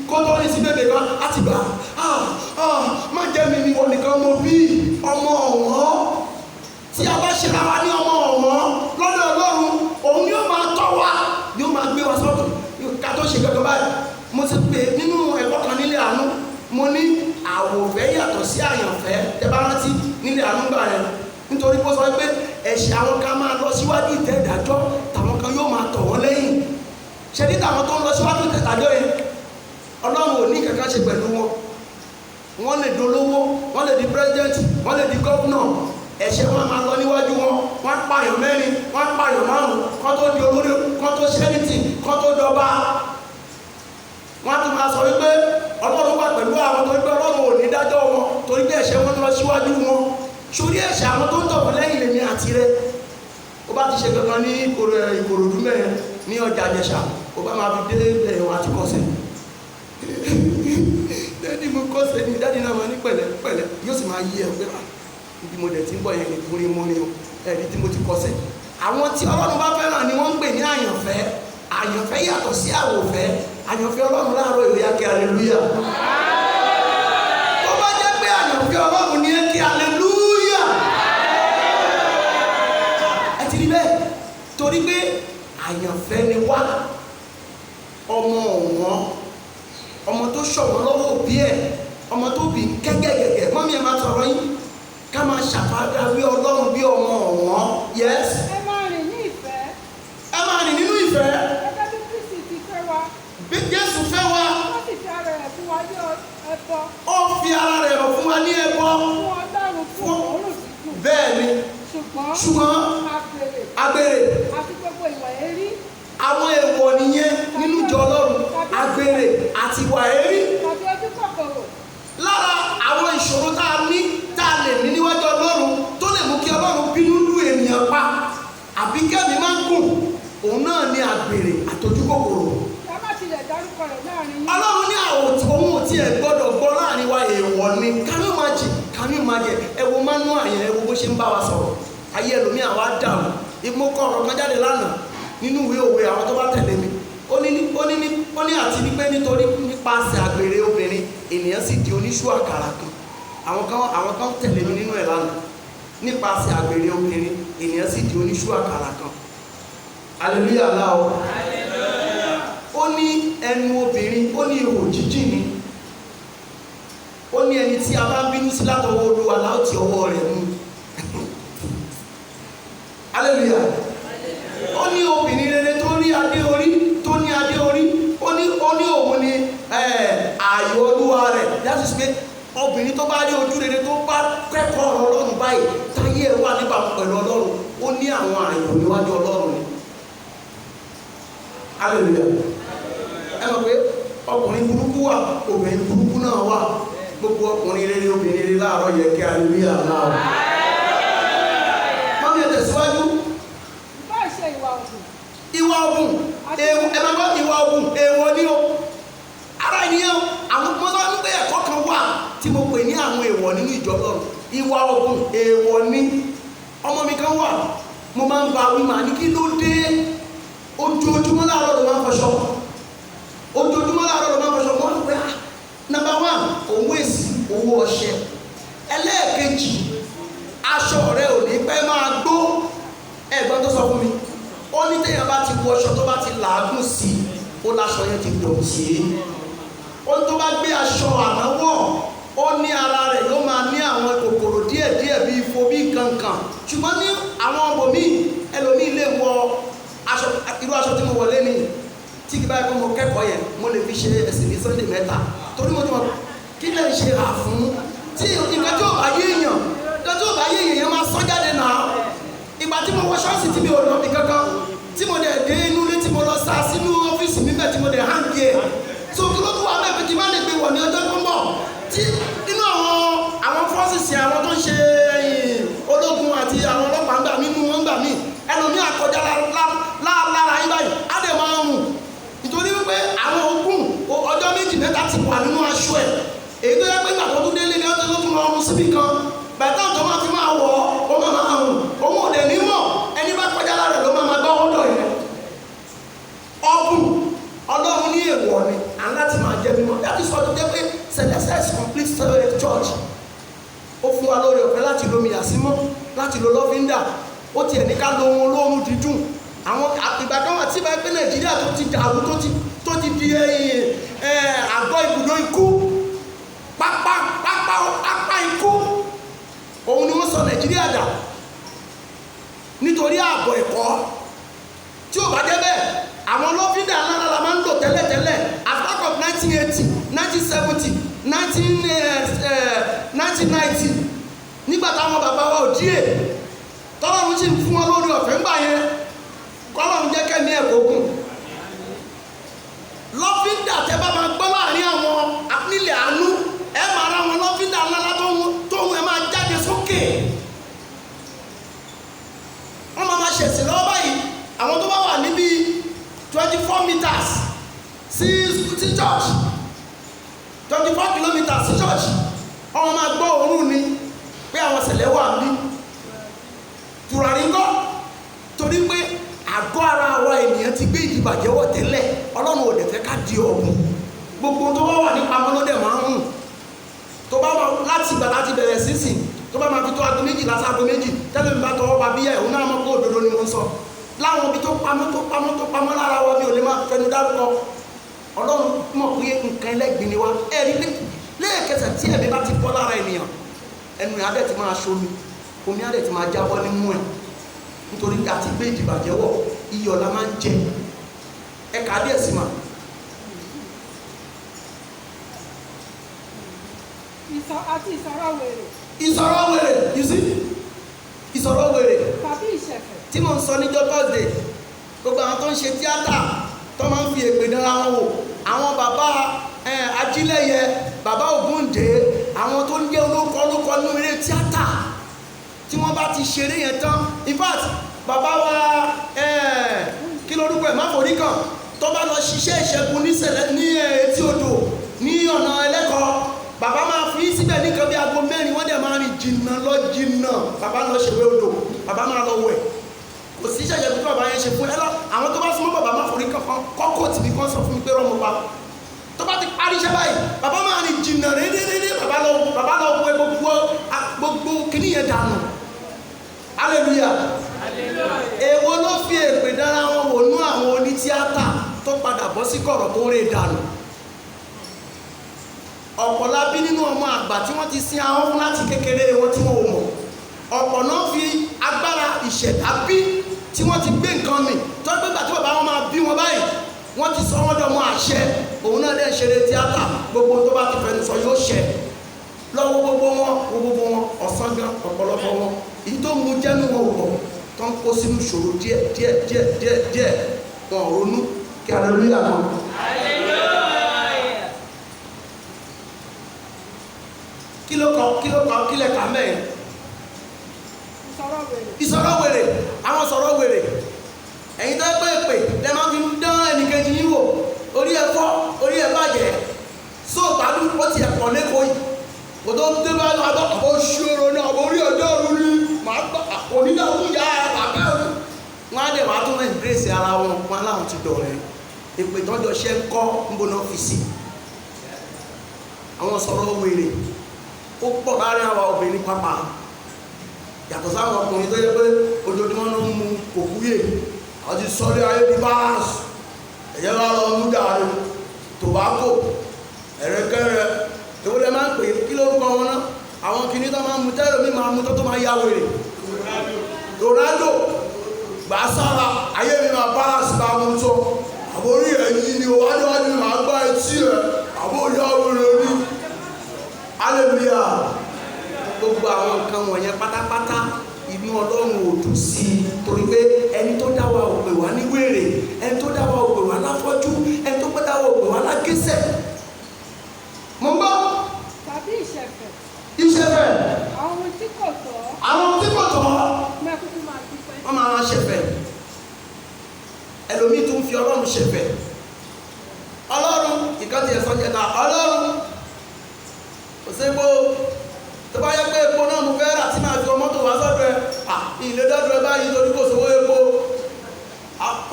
kó tó ní sí bèbè kan láti gbà. Má jẹ́ mi ni wọ́n nìkan mo bí ọmọ ọ̀wọ́n. Tí a bá ṣe ra wa ní ọmọ ọ̀wọ́n lọ́dọ̀ Ọlọ́run, òun yóò máa tọ́ wa, yóò máa gbé wa sọ́tọ̀ ká tó ṣe kankan báyìí. Mo ti pè nínú ẹ̀kọ́ kan nílé àánú, mo ní àwòfẹ́ yàtọ̀ sí àyànfẹ́. Tẹ́ bá rántí nílé àánú gbà yẹn, nítorí pé ó sọ pé ẹ̀ṣẹ̀ àwọn kan máa lọ síwájú ìtẹ́ ìdájọ́, tàwọn kan yóò máa tọ̀ wọ́n lẹ́yìn. Ṣé ní tàwọn tó ń lọ síwájú ìtẹ́ ìdájọ́ yẹn, Ọlọ́run ò ní kankan ṣe pẹ̀lú wọn. Wọ́n lè dolówó, wọ́n lè di president, wọ́n lè di governor. Ẹ̀ṣẹ̀ wọn máa lọ níwájú wọn, wọ́n pààyàn mẹ́rin, wọ́n pààyàn márùn-ún, kán tó di olórí, kán tó ṣẹ́nìtì, kán tó dọba. Wọ́n á tún máa sọ wípé Ọlọ́run wà pẹ̀lú àwọn tó ń gbé Ọlọ́run ò ní dájọ́ wọn torí pé ẹ̀ṣẹ̀ wọn lọ síwájú wọn. Sórí ẹ̀ṣẹ̀ àwọn tó ń tọ̀ wọ́n lẹ́yìn lèmi àti rẹ̀. Ó bá ti ṣe kankan ní Ìkòròdú mẹ́rin ní ọjà Ìjẹ̀ṣà, ó bá máa fi dé ẹ̀wọ̀n àti kọ́sẹ̀. Dádì mo kọ́sẹ̀ ní dádì náà máa ní pẹ̀lẹ́ yóò sì máa yí ẹ̀ pé ibi mo dẹ̀ ti ń bọ̀ yẹn nítorí mo ní ẹ̀rí tí mo ti kọ́sẹ̀. Àwọn tí Ọlọ́run bá fẹ́ràn ni wọ́n ń pè ní àyànfẹ́. Àyànfẹ́ yàtọ̀ sí àwòfẹ́. Àyànfẹ́ Ọlọ́run láàárọ̀ ìwé yá kí hallelujah. Tó bá jẹ́ pé àyànfẹ́ Ọlọ́run ni ẹ kí hallelujah. Ẹ ti rí bẹ́ẹ̀ torí pé àyànfẹ́ ni wá, ọmọ ọ̀wọ́n, ọmọ tó ṣọ̀wọ́n lọ́wọ́ òbí ẹ̀, ọmọ tó bí kẹ́gẹ́gẹ́gẹ́. Mọ́mí ẹ máa sọ̀rọ̀ yín ká máa ṣàfàdáwí Ọlọ́run bí ọmọ ọ̀wọ́n. Yes. Ẹ máa rìn ní ìfẹ́. Ẹ máa rìn nínú ìfẹ́. Gẹ́gẹ́ bí Kristi ti fẹ́ wa. Bí Jésù fẹ́ wa. Ó sì fi ara rẹ̀ fún wa ní ẹbọ. Ó fi ara rẹ̀ hàn fún wa ní ẹbọ. Fún Ọlọ́run fún òórùn dídùn. Bẹ́ẹ̀ ni. Ṣùgbọ́n àgbèrè àti gbogbo ìwà èérí. Àwọn èèwọ̀ nìyẹn nínú ìjọ Ọlọ́run. Àgbèrè àti ìwà èérí. Tàbí ojú kòkòrò. Lára àwọn ìṣòro tá a lè ní níwájú Ọlọ́run tó lè mú kí Ọlọ́run bínú lù ènìyàn pa àbí kẹ́mi máa ń gùn, òun náà ní àgbèrè àtọ́jú kòkòrò. Ká má tilẹ̀ dárúkọ rẹ̀ láàrin yín. Ọlọ́run ní àwọn ohun tí ẹ gbọ́dọ̀ gbọ́ láàrin wa èèwọ̀ ni. Can you imagine? Ẹ wo mánú àyẹ̀, ẹ wo bó ṣe ń bá wa sọ̀rọ̀. Ayé ẹlòmíì àwa dàrú. Mo kọ́ ọ̀rọ̀ kan jáde lánàá nínú ìwé òwe àwọn tó bá tẹ̀lé mi. Ó ní àti wípé nítorí nípasẹ̀ àgbèrè obìnrin ènìyàn sì di oníṣú àkàrà kan. Àwọn kan tẹ̀lé mi nínú ẹ̀ lánàá. Nípasẹ̀ àgbèrè obìnrin ènìyàn sì di oníṣú àkàrà kan. Hallelujah láò. Ó ní ẹnu obìnrin, ó ní ihò jíjìn ni. Ó ní ẹni tí a bá ń bínú sí látọwọ́ Olúwa láti ọwọ́ rẹ̀ mú. Hallelujah. Ó ní obìnrin rere tó ní adé orí, ó ní òun ni ààyò Olúwa rẹ̀. That is pé obìnrin tó bá rí ojú rere tó bá kẹ́kọ̀ọ́ Ọlọ́run báyìí táyé ẹ̀ wà níbàámu pẹ̀lú Ọlọ́run, ó ní àwọn ààyò níwájú Ọlọ́run ni. Hallelujah. Ẹ mọ̀ pé ọkùnrin burúkú wà, obìnrin burúkú náà wà. Gbogbo ọkùnrin rere obìnrin rere láàárọ̀ yẹ kí hallelujah náà. Mọ́mí ẹ̀ tẹ̀síwájú. Ìbá ṣe ìwà ọ̀gùn. Ìwà ọ̀gùn, ẹ máa gbọ́ ìwà ọ̀gùn, èèwọ̀ ni o. Ara ènìyàn, àwọn mọ́tò ń gbé ẹ̀kọ́ kan wà tí mo pè ní àwọn èèwọ̀ nínú ìjọ Ọlọ́run. Ìwà ọ̀gùn, èèwọ̀ ni. Ọmọ mi kan wà, mo máa ń ba wí màá ní kí ló dé? Ojoojúmọ́ láàárọ̀ ló máa ń fọṣọ. Ojoojúmọ́ láàárọ̀ ló máa ń fọṣọ. Wọ́n ń pè á. Number 1, owó èsì, owó ọṣẹ. Ẹlẹ́ẹ̀kejì, aṣọ rẹ ò ní pẹ́ máa gbó. Ẹ̀gbọ́n tó sọ fún mi, ó ní téèyàn bá ti wọ aṣọ tó bá ti làágùn sí i, ó láṣọ yẹn ti dọ̀tí. Ó ní tó bá gbé aṣọ àná wọ̀, ó ní ara rẹ̀ yóò máa ní àwọn kòkòrò díẹ̀díẹ̀ bíi ifo fò bí kankan ṣùgbọ́n ní àwọn ọmọbìnrin ẹlòmíì lè wọ aṣọ irú aṣọ tí mo wọ̀ lé ní tí kì bá yẹ kó mo kẹ́kọ̀ọ́ yẹn mo lè fi ṣe ẹ̀sìn ní Sunday mẹ́ta torí mo ti mọ̀ kí lè ṣe hà fún tí nǹkan tí ò bá yé èèyàn nǹkan tí ò bá yé èèyàn máa sọ jáde náà ìgbà tí mo wọ ṣọ́ọ̀ṣì tí mi ò lọ bí kankan tí mo dẹ̀ dé inú ilé tí mo lọ sá sínú ọ́fíìsì mi bẹ́ẹ̀ tí mo dẹ̀ hàn kí ẹ̀ tó kí ló tún wà bẹ́ẹ̀ pé kí n má lè gbé wọ̀ ní ọjọ́ tó ń bọ̀ tí inú àwọn fọ́sìsì àwọn tó ń ṣe ológun àti àwọn ọlọ́pàá ń gbà mí nú wọn gbà mí ẹlòmíì àkọjá lára yín báyìí á dẹ̀ máa hùn nítorí wípé àwọn ogun ọjọ́ méjì mẹ́ta ti wà nínú aṣọ ẹ̀ èyí tó yẹ pé ìgbà tó tún délé ní ọjọ́ tó tún lọ ọrùn síbì kan bàtà tó máa fi máa wọ̀ ó máa hùn òun ò dẹ̀ ní mọ̀ ẹni bá kọjá lára rẹ̀ ló máa gbọ́ ọ̀dọ̀ yẹn ọ̀gùn ọlọ́run ní èèwọ̀ ni aláti máa jẹ́ mímọ́ that is why tó jẹ́ pé celestial is complete church ó fún wa lórí ọ̀fẹ́ láti lo mìyàsímọ́ láti lo lọ́fíńdà ó tiẹ̀ ní ká lo ohun olóòórùn dídùn àwọn ìgbà kan wà tí bá pé Nàìjíríà tó ti dàrú tó ti di àgọ́ ibùdó ikú pápá ikú òun ni wọ́n sọ Nàìjíríà dà nítorí ààbọ̀ ẹ̀kọ́ tí ò bá jẹ́ bẹ́ẹ̀ àwọn lọ́fíńdà ńlá la máa ń lò tẹ́lẹ̀tẹ́lẹ̀ at back of 1980 1970 1990 nígbà táwọn bàbá wa ò díẹ̀ tọ́lọ́run sì ń fún wọn lórí ọ̀fẹ́ ńgbà yẹn kọ́lọ́run jẹ́ kẹ́mi ẹ̀kọ́ gùn lọ́fíńdà tẹ́ bá máa gbọ́ láàrin àwọn nílẹ̀ àánú ẹ máa ra wọn lọ́fíńdà ńlá tóun ẹ máa jáde sókè wọ́n máa ṣẹ̀sìn lọ́wọ́ báyìí àwọn tó bá wà níbi 24 meters sí church 24 kilometers sí church ọmọ máa gbọ́ òórùn ni pé àwọn ṣẹlẹ̀ wà ní tùràrí ńkọ́ torí pé àgọ́ ara wa ènìyàn ti gbé ìdìbàjẹ́ wọ̀ tẹ́lẹ̀ ọlọ́run ò dẹ̀ fẹ́ ká di ọ̀gùn gbogbo tó bá wà nípa ọmọlódé máa ń hùn tó bá wà láti ìgbà láti bẹ̀rẹ̀ sísìn tó bá máa fi tó aago méjì láti aago méjì tẹ́lẹ̀ mi bá tọwọ́ bá bíyà òun náà mọ̀ pé òdodo ni mo ń sọ láwọn ibi tó pamọ́ lára wa mi ò lè máa fẹnu dárúkọ ọlọ́run mọ̀ pé nǹkan ẹlẹ́gbìn ni wa ẹ̀rí lẹ́ẹ̀kẹsẹ̀ tí ẹ̀mí bá ti bọ́ lára ènìyàn ẹnu ẹ̀ adẹ̀ ti máa ṣomi omi adẹ̀ ti máa jábọ́ nímú ẹ̀ nítorí a ti gbé ìdìbàjẹ́ wọ̀ iyọ̀ la máa ń jẹ ẹ̀ka adẹ̀ sì mà. àti ìsọ̀rọ̀ wèrè. ìsọ̀rọ̀ wèrè you see ìsọ̀rọ̀ wèrè. tàbí ìṣẹ̀fẹ̀. tí mo ń sọ níjọ́ Thursday gbogbo àwọn tó ń ṣe tíátà tó máa ń fi èpè dára wọn wò àwọn bàbá ajílẹ̀yẹ bàbá Ògúndé àwọn tó ń jẹ́ olóko nínú eré tíátà tí wọ́n bá ti ṣeré yẹn tán in fact bàbá wa kí lórúkọ ẹ̀ má forí kàn tó bá lọ ṣiṣẹ́ ìṣẹ́gun ní etí odò ní ọ̀nà ẹlẹ́kọ̀ọ́ bàbá máa fi síbẹ̀ ní nǹkan bí aago mẹ́rin wọ́n dẹ̀ máa rìn jìnnà bàbá lọ ṣèwé odò bàbá máa lọ wẹ̀ kò sí ìṣẹ̀yẹ̀ bí bàbá yẹn ṣe fún ẹ lọ àwọn tó bá súnmọ́ bàbá má forí kankan kọ́kọ́ tì mí kan sọ fún mi pé rọ́mọ pa tó bá ti parí iṣẹ́ báyìí bàbá máa rìn jìnnà rédérédé bàbá lọ wẹ gbogbo kíní yẹn dànù hallelujah èwo ló fi èpè dára wọn wò nú àwọn onítíátà tó padà bọ́ sí kọ̀rọ̀ tó rè dànù ọ̀pọ̀ la bí nínú ọmọ àgbà tí wọ́n ti sin ahọ́n fún láti kékeré wọn tí wọ́n ò mọ̀ ọ̀pọ̀ náà fi agbára ìṣẹ̀dá bí tí wọ́n ti gbé nǹkan mì tó gbé gbà tí bàbá wọn máa bí wọn báyìí wọ́n ti sọ wọ́n dọ̀mọ́ àṣẹ òun náà dẹ̀ ṣeré tíátà gbogbo tó bá ti fẹnu sọ yóò ṣẹ lọ́wọ́ gbogbo wọn ọ̀sán gan ọ̀pọ̀lọpọ̀ wọn èyí tó mú jẹ́nu wọn ò bọ̀ tó ń kó sínú ìṣòro díẹ̀ wọn ò ronú kí hallelujah náà. kí lẹ̀ kà mẹ́yìn. ìsọ̀rọ̀ wèrè àwọn sọ̀rọ̀ wèrè ẹ̀yin tó pé pè lẹ́ máa fi dán ẹnìkejì yín wò orí ẹ̀ fọ́ orí ẹ̀ bàjẹ́ sóòtálù ó ti ẹ̀pọ̀ lẹ́kọ̀ọ́ yìí kò tó dé bá lọ àbọ̀ ṣòro náà àbọ̀ orí ọjọ́ òru ni màá gbọ́ onídàáwó ya bàbá òru wọn á dẹ̀ wá tó náà ìgbésẹ̀ ara wọn aláwọn ti dọ̀rẹ́ èpè tọ́jọ́ ṣe ń kọ́ ń bọ́ náà fi sí àwọn sọ̀rọ̀ wèrè ó pọ̀ láàrin àwọn obìnrin pápá yàtọ̀ sáwọn ọkùnrin tó yẹ pé ojoojúmọ́ ló ń mu òkúyè àwọn ti sọ́lé ayé ní báàsì ẹ̀yẹ́ wá lọ mú dàrú tòbákò ẹ̀rẹ́kẹ́rẹ́ ìwọlẹ̀ máa ń pè kí lórúkọ wọn náà àwọn kìíní tó máa ń mu tẹ́lẹ̀ mi máa mú tó máa yá wèrè. Ronaldo gbà sára ayé mi máa balance bá mú tó àbórí ẹ̀yìn ni wájú máa gbá etí ẹ̀ àbórí àwòrán rí. Hallelujah. Gbogbo àwọn nǹkan wọ̀nyẹn pátápátá inú Ọlọ́run ò dùn sí i torí pé ẹni tó dá wa ò pè wá ní wèrè, ẹni tó dá wa ò pè wá láfọ́jú, ẹni tó dá wa ò pè wá lágẹ́sẹ̀. Mo gbọ́. Tàbí ìṣẹ̀fẹ̀. Ìṣẹ̀fẹ̀. Àwọn ohun tí kò tọ́. Àwọn ohun tí kò tọ́. Mẹ́kúkú máa dúpẹ́. Wọ́n máa ṣẹ̀fẹ̀. Ẹlòmíì tún fi Ọlọ́run ṣẹ̀fẹ̀. Ọlọ́run ìkànnì ẹ̀sán jẹta Ọlọ́run kò sí epo tó bá yẹ pé epo náà mo fẹ́ rà tí màá fi mọ́tò wá sọ́dọ̀ ẹ̀ ilé dọ́dọ̀ ẹ báyìí torí kò sówó epo.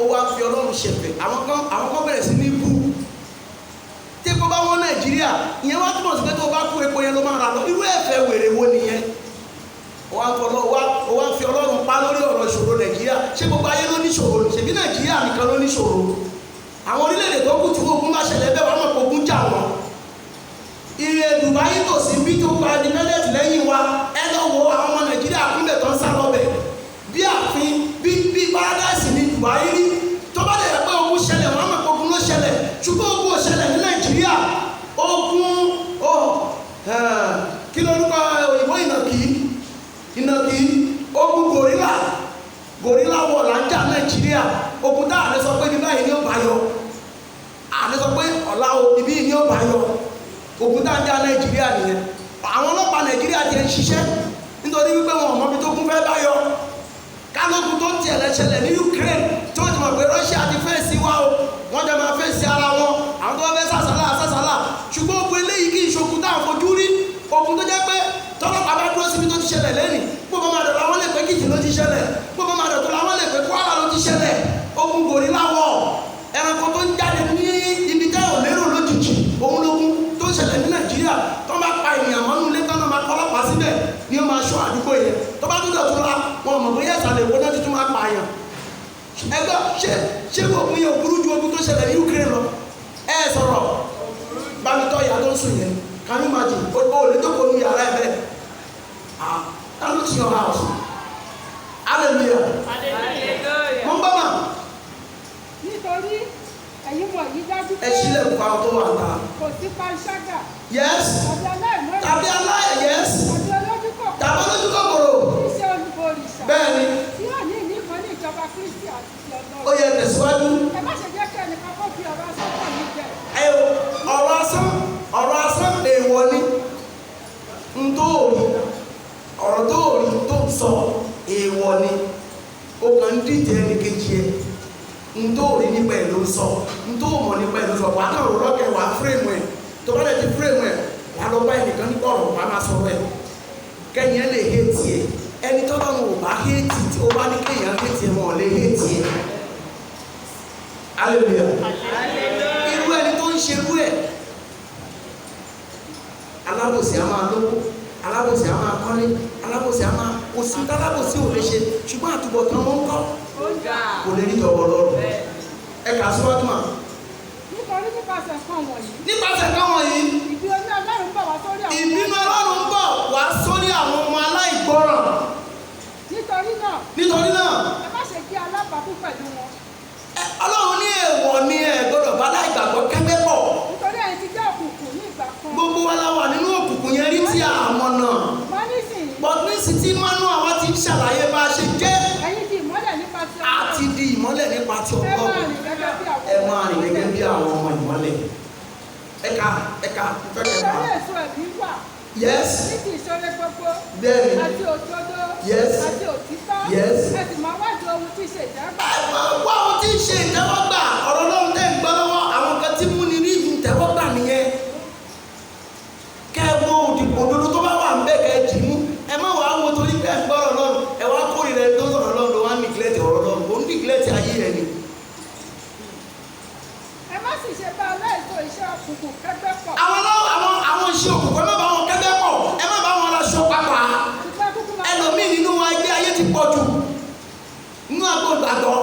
Ó wá fi Ọlọ́run ṣẹ̀fẹ̀. Àwọn kan bẹ̀rẹ̀ sí ní bú. Tí epo bá wọ́n Nàìjíríà ìyẹn wá túmọ̀ sí pé tó o bá kú epo yẹn ló máa rà lọ. Irú ẹ̀fẹ̀ wèrè wo nìyẹn? Ó wá fi Ọlọ́run pa lórí ọ̀rọ̀ ìṣòro Nàìjíríà. Ṣé gbogbo ayé ló ní ìṣòro? Ṣèbí Nàìjíríà nìkan ló ní ìṣòro. Àwọn orílẹ̀-èdè tó kù tí ogun bá ṣẹlẹ̀ bẹ́ẹ̀ wọ́n mọ̀ pé ogun jà wọ́n. Ire Dubai tòsí bí tó gba independent lẹ́yìn wa ẹ lọ wo àwọn ọmọ Nàìjíríà kúnlẹ̀ tó ń sá lọ́bẹ̀. Bí àfin bí paradise ní Dubai rí tó bá lè rẹ̀ pé ogun ṣẹlẹ̀ wọ́n mọ̀ pé ogun ló ṣẹlẹ̀ ṣùgbọ́n ogun ò ṣẹlẹ̀ ní Nàìjíríà. Ogun kí lórúkọ òyìnbó ìnàkí ogun gorilla wọ̀ là ń jà Nàìjíríà. Ogun tá àlẹ́ sọ pé ní báyìí ni ó bá yọ àlẹ́ sọ pé ọ̀la ibi ni ó bá yọ. Ogun tá ń jà Nàìjíríà nìyẹn. Àwọn ọlọ́pàá Nàìjíríà ti ń ṣiṣẹ́ nítorí wípé wọn ò mọ ibi tó kún fẹ́ bá yọ. Kálógun tó tiẹ̀ lẹ́sẹ̀lẹ̀ ní Ukraine tí wọ́n ti mọ̀ pé Russia ti fẹ́ sí wa o wọ́n jẹ́ máa fẹ́ sí ara wọn àwọn tó wọ́n fẹ́ sàṣàlà ṣùgbọ́n ogun eléyìí kì í ṣogun tá à ń fojú rí. Ogun tó jẹ́ pé tọ́lọ́pàá bá dúró síbi tó ti ṣẹlẹ̀ lẹ́nìí gbogbo máa dọ̀tọ̀ àwọn lè pé Kìtì ló ti ṣẹlẹ̀ gbogbo máa dọ̀tọ̀ àwọn lè pé Kwara ló ti ṣẹlẹ̀. Ogun gorilla wọ̀ ẹranko tó ń jáde ní ibi tẹ́ ò lérò lójijì òun lógun tó ń ṣẹlẹ̀ ní Nàìjíríà tó ń bá pa ènìyàn mọ́nú ilé tán náà máa kọ́ ọlọ́pàá síbẹ̀ ni ó máa ṣọ́ àdúgbò yẹn tó bá tún dọ̀tún la wọn mọ̀ bóyá ìsàlẹ̀ ìwọ náà tuntun máa pa àyàn. Ẹgbẹ́ ṣé ogun yẹn ò burú ju ogun tó ṣẹlẹ̀ ní Ukraine lọ? Ẹ sọ̀rọ̀ bámitọ́ ìyá tó ń sùn yẹn can you imagine o lè tó kó nu yàrá ẹ bẹ́ẹ̀ that looks your house. Hallelujah. Mo ń bá mà. Nítorí ẹ̀yin wọ̀nyí dájú pé ẹ sílẹ̀ fún àwọn tó wà ta. kò sí panṣágà. Yes. Tàbí aláì yes. Tàbí olójú kòkòrò. Iṣẹ́ olùboríṣà. Bẹ́ẹ̀ni. Tí yóò ní ìníkan ní ìjọba Kristi àti ti Ọlọ́run. Ó yẹ tẹ̀síwájú. Ẹ má ṣe jẹ́ kí ẹnìkan kó fi ọ̀rọ̀ asán kàn yín jẹ. Ọ̀rọ̀ asán èèwọ̀ ni. Ọ̀rọ̀ tó rí tó sọ èèwọ̀ ni. O kàn ń díje ẹnìkejì ẹ̀. Rí nípa ẹ̀ ló sọ. Mọ̀ nípa ẹ̀ ló sọ. Wàá kàn rò lọ́kẹ̀ wàá fírèmù ẹ̀. Tó bá dẹ̀ ti fírèmù ẹ̀ wàá lọ bá ẹnìkan ní kọ̀rọ̀ wàá máa sọ̀rọ̀ ẹ̀. Kẹ́yìn ẹ̀ lè hétì ẹ̀. Ẹni tó bá wọn ò bá hétì tí ó bá ní kéèyàn hétì ẹ̀ wọn ò lè hétì ẹ̀. Hallelujah. Irú ẹni tó ń ṣerú ẹ̀. Alábòsí á máa lówó. Alábòsí á máa kọ́lé. Alábòsí á máa kò sí tálábòsí ò lè ṣe ṣùgbọ́n àtúbọ̀tán wọn ń kọ́. Kò lè rí tọwọ́ lọ́rùn. Ẹ kà síwájú mà. Nítorí nípasẹ̀ kan wọ̀nyí. Ìbínú Ọlọ́run ń bọ̀ wá sórí àwọn ọmọ aláìgbọràn. Nítorí náà. Ẹ má ṣe kí alábàápín pẹ̀lú wọn. Ọlọ́run ní èèwọ̀ ni ẹ gbọ́dọ̀ bá aláìgbàgbọ́ kẹ́gbẹ́ pọ̀. Nítorí ẹ̀yin ti jẹ́ òkùnkùn ní ìgbà kan. Gbogbo wa la wà nínú òkùnkùn yẹn rí tí a mọ̀ náà. Bọ̀dúnísì tí Mánú àwa ti ń ṣàlàyé bá a ṣe jẹ́. Ẹ̀yin di ìmọ́lẹ̀ nípa ti Ọlọ́run. A ti di ìmọ́lẹ̀ nípa ti Ọlọ́run. Ẹ máa rìn gẹ́gẹ́ bí àwọn ọmọ ìmọ́lẹ̀. Ẹ̀ka fẹ́ kẹ́ka. Nítorí èso ẹ̀bí wà. Yes. Ní ti ìṣòro gbogbo. Bẹ́ẹ̀ni. Àti òdodo. Yes. Àti òtítọ́. Yes. Ẹ sì máa wádìí ohun tí ṣe ìtẹ́wọ́gbà. Ẹ máa wá ohun tí ṣe ìtẹ́wọ́gbà. Ọ̀rọ̀ Ọlọ́run tẹ́ ń gbọ́ lọ́wọ́ àwọn kan tí mú ni rí ìtẹ́wọ́gbà nìyẹn. Kẹ́ wo òdodo tó bá wà ń bẹ́ẹ̀ kẹ́ jì mú. Ẹ má wàá wo torí pé ẹ gbọ́rọ̀ Ọlọ́run. Ẹ wá kórìíra ẹni tó sọ̀rọ̀ Ọlọ́run ló wá ń nìgílẹ̀tì ọ̀rọ̀ Ọlọ́run. Ó ń nìgílẹ̀tì ayé ẹ̀ ni. Ẹ má sì ṣe bá aláìsọ iṣẹ́ òkùnkùn kẹ́gbẹ́ pọ̀. Àwọn iṣẹ́ òkùnkùn ẹ má bá wọn kẹ́gbẹ́ pọ̀. Ẹ má bá wọn raṣọ pápá. Ẹlòmíì nínú ayé ti pọ̀ jù. Nínú àgbo ìgbàgbọ́.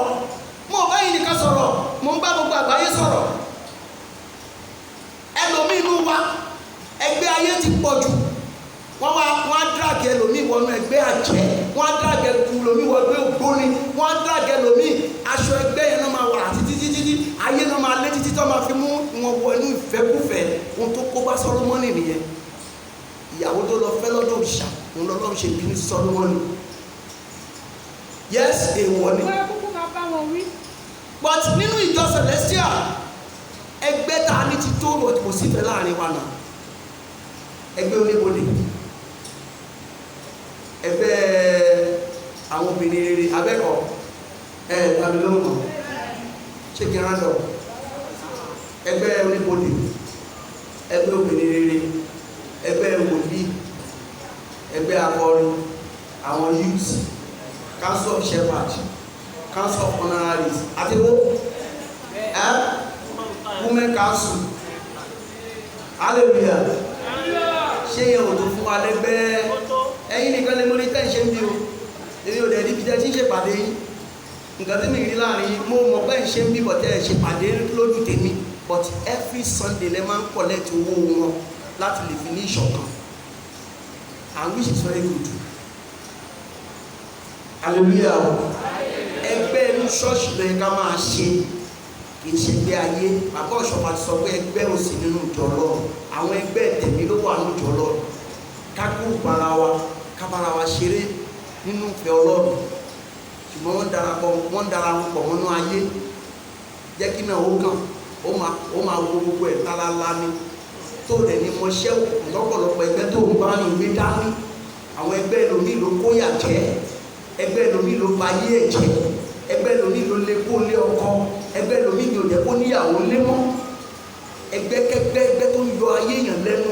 Mo ò bá yín nìkan sọ̀rọ̀. Mo ń bá gbogbo àgbáyé sọ̀rọ̀. Ẹlòmíì nínú wa ẹgbẹ́ ayé ti pọ̀ jù. wọ́n á dàgẹ̀ ẹlòmíì wọnú ẹgbẹ́ àjẹ́, wọ́n á dàgẹ̀ ẹlòmíì wọnú ẹgbẹ́ ògbóni, wọ́n á dàgẹ̀ ẹlòmíì aṣọ ẹgbẹ́ yẹn náà máa wà títí ayé náà máa lé títí tó máa fi mú wọn wọ inú ìfẹ́kúfẹ́. Ohun tó kó bá Sólómọ́nì nìyẹn. Ìyàwó tó lọ fẹ́ lọ́dọ̀ òrìṣà òun lọ́lọ́run ṣe bínú sí Sólómọ́nì. Yes, èèwọ̀ ni. Wọ́n kúkú máa bá wọn wí. But nínú ìjọ Celestial ẹgbẹ́ tá a ní ti tó kò sífẹ̀ẹ́ láàrin wa náà. Ẹgbẹ́ oníbodè, ẹgbẹ́ àwọn obìnrin rere abẹ́kọ̀ọ́ tàbí lóhùn ṣé kí n rán lọ. Ẹgbẹ́ oníbodè, ẹgbẹ́ obìnrin rere, ẹgbẹ́ wòlíì, ẹgbẹ́ akọrin, àwọn youth, council of shepherd, council of honoraries, àti wo women council. Hallelujah. Ṣé yẹn ò tó fún wa lẹ́gbẹ́? Ẹ̀yin nìkan lè mọ ní tẹ́ ń ṣe ń bí o. Èmi ò dẹ̀ níbi tẹ́ tí ń ṣèpàdé yín. Nǹkan tí mi rí láàrin mo mọ̀ pé ń ṣe ń bí bọ̀ tẹ́ ẹ̀ ṣèpàdé lójú tèmi. But every Sunday lẹ máa ń collect owó wọn láti lè fi ní ìṣọ̀kan. And which is very good. Hallelujah. Ẹgbẹ́ inú ṣọ́ọ̀ṣì ló yẹ ká máa ṣe. Kì í ṣe ẹgbẹ́ ayé. Bàbá Ọ̀ṣọ́fà ti sọ pé ẹgbẹ́ ò sí nínú ìjọ Ọlọ́run. Àwọn ẹgbẹ́ tẹ̀mí ló wà nínú ìjọ Ọlọ́run. Ká gúrùpù ara wa, ká bára wa ṣeré nínú ìfẹ́ Ọlọ́run. Ṣùgbọ́n wọ́n dara wọn pọ̀ mọ́nú ayé. Jẹ́ kí náà ó kàn. Ó máa wo gbogbo ẹ̀ lálálá ni. Tó dẹ̀ ní mọṣẹ́ lọ́pọ̀lọpọ̀ ẹgbẹ́ tó ń bá ní ìwé dání. Àwọn ẹgbẹ́ ẹlòmíì ló kóyà jẹ́. Ẹgbẹ́ ẹlòmíì ló ba ayé ẹ̀ jẹ́. Ẹgbẹ́ ẹlòmíì ló lé kó lé ọkọ. Ẹgbẹ́ ẹlòmíì ló jẹ́ kó níyàwó lé mọ́. Ẹgbẹ́ tó ń yọ ayé èèyàn lẹ́nu.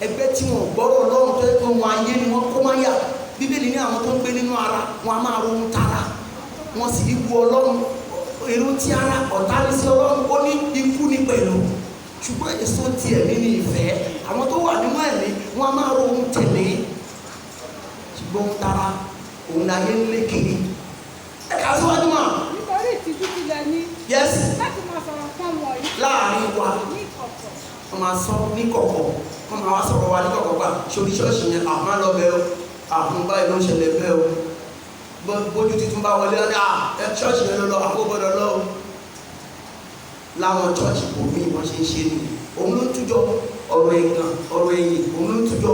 Ẹgbẹ́ tí wọn gbọ́rọ̀ Ọlọ́run tó yẹ kó wọn ayé ni wọ́n kó máa yà. Bíbélì ní àwọn tó ń gbé nínú ara wọn a máa ronú tara. Wọ́n sì wú Ọlọ́run. Èrò tí ara ọ̀tá ní sí Ọlọ́run ó ní ikú ní pẹ̀lú. Ṣùgbọ́n èso ti ẹ̀mí ní ìfẹ́. Àwọn tó wà nínú ẹ̀mí wọn a máa ronú tẹ̀lé. Ṣùgbọ́n tara òun ayé ń lé kiri. Ẹ kà síwájú mọ́. Nítorí ìtìjú tilẹ̀ ní. Yes. Láti máa sọ̀rọ̀ fún wọ̀nyí. Láàárín wa. Ní ìkọ̀kọ̀. Wọ́n máa sọ ní kọ̀kọ̀. Wọ́n máa wá sọ̀rọ̀ wa ní kọ̀kọ̀ gbà. Ṣorí ṣọ́ọ̀ṣì yẹn àmọ́ lọ bẹ́ẹ̀ o. Àfún báyìí ló ń ṣẹlẹ̀ bẹ́ẹ̀ o. Bójú títún bá wọlé ọ́ ní ṣọ́ọ̀ṣì yẹn ló lọ àkóbọ̀dọ̀ lọ o. Láwọn ṣọ́ọ̀ṣì kò mí wọ́n ṣe ń ṣe ni. Òun ló ń tújọ ọ̀rọ̀ ẹ̀gàn ọ̀rọ̀ ẹ̀yìn òun ló ń tújọ.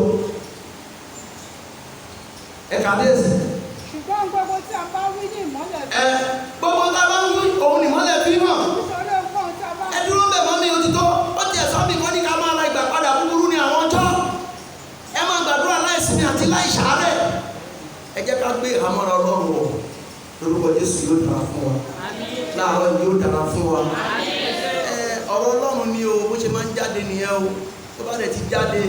Ẹ̀ka dẹ́sì. Ṣùgbọ́n gbogbo tí a bá wí ní ìmọ́lẹ̀ bí. Gbogbo tá a bá ń wí òun ni ìmọ́lẹ̀ bí mọ̀. Nítorí ohun tí a bá. Ẹ dúró bẹ̀ mọ́ mi òtítọ́. Ó ti ẹ̀sọ́ mi kan ní ká máa ra ìgbà padà búburú ní àwọn ọjọ́. Ẹ máa gbàdúrà láìsinmi àti láìsàárẹ̀. Ẹ jẹ́ ká gbé ìhámọ́ra Ọlọ́run wọ̀. Lórúkọ Jésù yóò dára fún wa. Láàárọ̀ yóò dára fún wa. Ọ̀rọ̀ Ọlọ́run ni o bó ṣe máa ń jáde nìyẹn o. Tó bá dẹ̀ ti jáde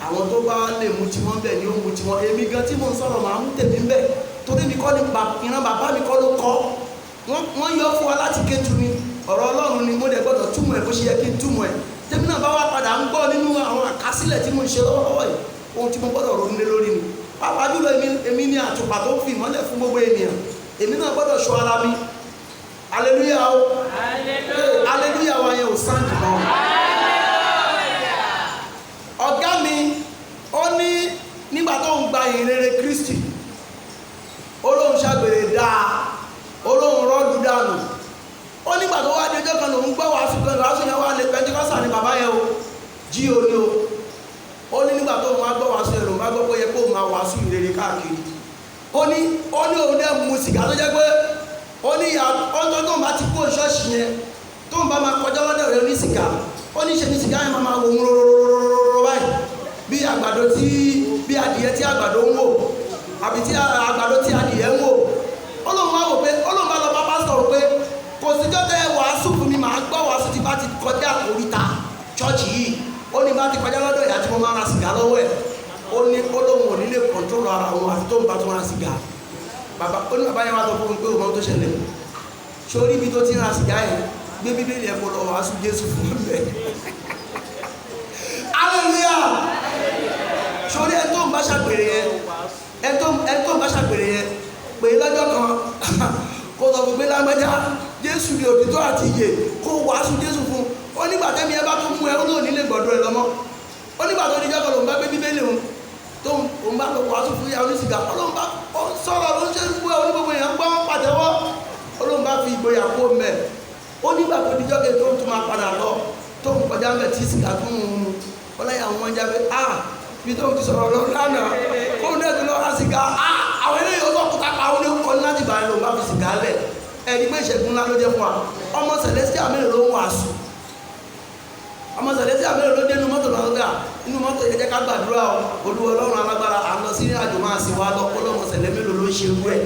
àwọn tó bá lè mú tí wọ́n bẹ̀ ni ó mú tí wọ́n. Èmi gan tí mò ń sọ̀rọ̀ màá mú tèmi ń bẹ̀. Torí mi kọ́ ni ìran bàbá mi kọ́ ló kọ́. Wọ́n yọ fún wa láti kétu ni. Ọ̀rọ̀ Ọlọ́run ni mo dẹ̀ gbọ́dọ̀ túmọ̀ ẹ̀ bó ṣe yẹ kí n túmọ̀ ẹ̀. Tèmi náà bá wá padà ń gbọ́ nínú àwọn àkásílẹ̀ tí mo ń ṣe lọ́wọ́lọ́wọ́ yìí. Ohun tí mo gbọ́dọ̀ ronú lé lórí ni. Pàápàá jùlọ èmi ní àtùpà tó fi ìmọ́lẹ̀ fún gbogbo ènìyàn. Èmi náà gbọ́dọ̀ ṣọ́ ara mi. Hallelujah o. Hallelujah wa yẹn ò sáǹdì mọ́. Ọ̀gá mi ó ní nígbà tó ń gba ìrere Kristi olóhùn ṣàgbèrè dáa olóhùn rọ́ọ̀dù dànù ó nígbà tó wá dé ọjọ́ kan lòún gbọ́ wàásù kan wàásù yẹn wà lè Pẹntikọ́sà ní bàbá yẹn o jí o ní o ó ní nígbà tó máa gbọ́ wàásù yẹn lòún bá gbọ́ pé yẹ kó máa wàásù ìrere káàkiri ó ní òun dẹ̀ mu sìgá tó jẹ́ pé ó ní ọjọ́ tó ń bá ti kó ṣọ́ọ̀ṣì yẹn tó ń bá máa kọjá lọ́dọ̀ rẹ̀ ní sìgá ó ní ṣe ní sìgá yẹn máa wò ń rororororo báyìí bí àgbàdo bí adìyẹ tí àgbàdo ń wò àbí tí àgbàdo tí adìyẹ ń wò Ọlọ́run wá wò pé Ọlọ́run bá lọ bá pásítọ̀ pé kò síjọ́ tẹ́ wàásù fún mi màá gbọ́ wàásù tí bá ti kọjá oríta ṣọ́ọ̀ṣì yìí ó ní bá ti kọjá lọ́dọ̀ ìyá tí mo máa ra sìgá lọ́wọ́ ẹ̀ ó ní Ọlọ́run ò ní lè kọ̀ńtrólù ara wọn àti tó ń bá tó ra sìgá ó ní bàbá yẹn wá sọ fún mi pé òun tó ṣẹlẹ̀ sórí ibi tó ti ra sìgá yẹn gbé bíbélì ẹ̀kọ́ lọ wàásù Jésù fún mi hallelujah sórí ẹ̀ tó ń bá ṣàgbèrè yẹn ẹ̀ tó ń bá ṣàgbèrè yẹn pé lọ́jọ́ kan kó sọ fún pé lágbájá Jésù ní òtítọ́ àti ìyè kó wàásù Jésù fún ó nígbà tẹ́mi ẹ bá tó mú ẹ ó náà nílé gbọ̀dọ̀ ẹ lọ́mọ́ ó nígbà tó níjọ́ kan lòun bá gbé bíbélì òun tó òun òun bá lọ wàásù fún ìyá onísìgá Ọlọ́run bá sọ̀rọ̀ ló ń ṣe fún ẹ onígbogbo èèyàn gbọ́ pàtẹ́wọ́ Ọlọ́run bá fi ìgboyà kó mẹ́ ó nígbà tó dijọ́ kejì tó ń tún máa padà lọ tó ń kọjá mẹ́ tí sìgá tún ń mu ọlọ́yà wọn jáde bí tó ń ti sọ̀rọ̀ lọ lánàá kó ń dẹ́gbẹ́ lọ́ra sìgá àwọn eléyìí ó sọ̀kúta pa àwọn oníkọ́ láti bá ẹ lò bá fi sìgá lẹ̀ ẹni pé ìṣẹ́gun ńlá ló jẹ́ fún wa ọmọ Celestial mélòó ló ń wàásù ọmọ Celestial mélòó ló dé inú mọ́tò náà gbà inú mọ́tò yẹn jẹ́ ká gbàdúrà Olúwa Ọlọ́run alágbára à ń lọ sí ní àjò máa sì wá lọ́pọ̀ lọ́mọ Sẹ̀lẹ̀ mélòó ló ń ṣe wú ẹ̀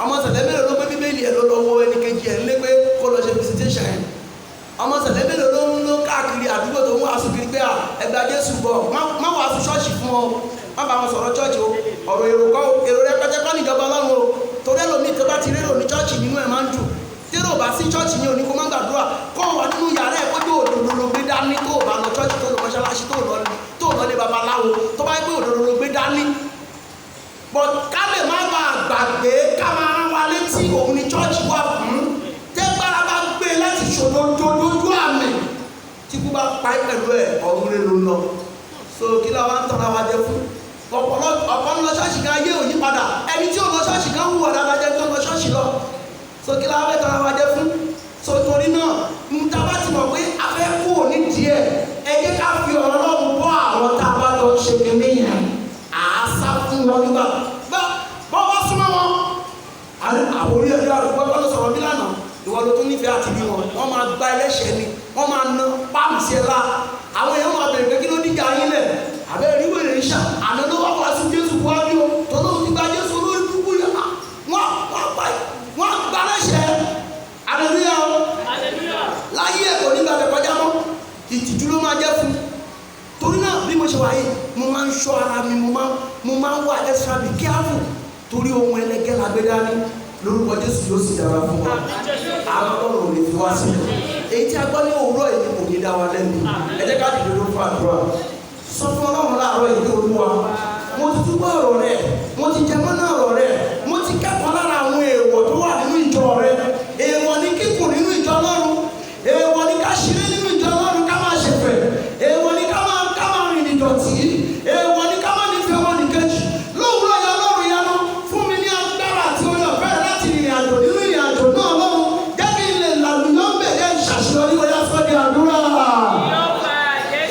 ọmọ Sẹ̀lẹ̀ mélòó ló gbé bíbélì ẹ̀ ló lọ́wọ́ ẹni kejì ẹ̀ ń lé pé kó lọ ṣe visitation ẹ̀ ọmọ Sẹ̀lẹ̀ mélòó ló ń lọ káàkiri àdúgbò tó ń wàásù kiri pé ẹgbà Jésù bọ̀ má wàásù ṣọ́ọ̀ṣì fún ọ má bá wọn sọ̀rọ̀ ṣọ́ọ̀ṣì o ọ̀rọ̀ èrò rẹpẹtẹ kọ́ níjọba Ọlọ́run o torí ẹlòmíì tó bá ti rérò ní ṣọ́ọ̀ṣì nínú ẹ̀ máa ń dùn tírò bá sí ṣọ́ọ̀ṣì yẹn ò ní kó má gbàdúrà kó wà nínú yàrá ẹ̀ kójú òdòdó ló gbé dání tó bá lọ ṣọ́ọ̀ṣì tó lọ mọ́ṣáláṣí tó lọ lé babaláwo tó bá gbé òdòdó ló gbé dání but ká lè má bà gbàgbé ká máa rán wa létí òun ni ṣọ́ọ̀ṣì wà fún tẹ́gbára bá gbé láti ṣòdodo lójú àmì tí kú bá pa pẹ̀lú ẹ̀ ọ̀run lè lò lọ so kí la wá ń tọ́ra wa jẹ fún ọ̀pọ̀ ń lọ ṣọ́ọ̀ṣì kan ayé òyí padà ẹni tí ò lọ ṣọ́ọ̀ṣì kan wù ọ̀dà adájẹ́ tó lọ ṣọ́ọ̀ṣì lọ so kí la wá fẹ́ tọ́ra wa jẹ fún so torí náà ń ta bá ti mọ̀ pé a fẹ́ kú òní díẹ̀ ẹ jẹ́ ká fi ọ̀rọ̀ náà bọ́ àwọn tá a bá lọ ṣe kéde yẹn àásá fún wọn nígbà bọ́ wá súnmọ́ wọn àwọn orí ẹ̀dá àdúgbò bá lọ sọ̀rọ̀ bí lánàá ìwọ ló tún nífẹ̀ẹ́ àti bí wọ́n máa gba ẹlẹ́ṣẹ̀ ni wọ́n máa ná páàmù sí ẹ lá àwọn èèyàn máa bẹ̀rẹ̀ pé kí ló díjà yín lẹ̀ àbẹ́ rí wèrè ń ṣá àná ló wá wá sí Jésù wá bí o tó lóun ti gba Jésù olórí kúkú yẹn wọ́n gba ẹlẹ́ṣẹ̀ àdèmíyà o láyé ẹ̀kọ́ nígbà tẹ kọjá mọ́ ìtìjú ló máa jẹ́ fún torí náà bí mo ṣe wáyé mo máa ń ṣọ́ ara mi mo máa ń wà extra be careful torí ohun ẹlẹgẹ́ la gbé dání lórúkọ Jésù yóò sì dára fún wa àwọn Ọlọ́run ò lè fi wá sílẹ̀ èyí tí a gbọ́ ní òwúrọ̀ yìí kò ní dá wa lẹ́nu ẹ jẹ́ ká dìde ló fún àdúrà sọ fún Ọlọ́run láàárọ̀ yìí Olúwa mo ti túbọ̀ ọ̀rọ̀ rẹ̀ mo ti jẹ mọ́ náà ọ̀rọ̀ rẹ̀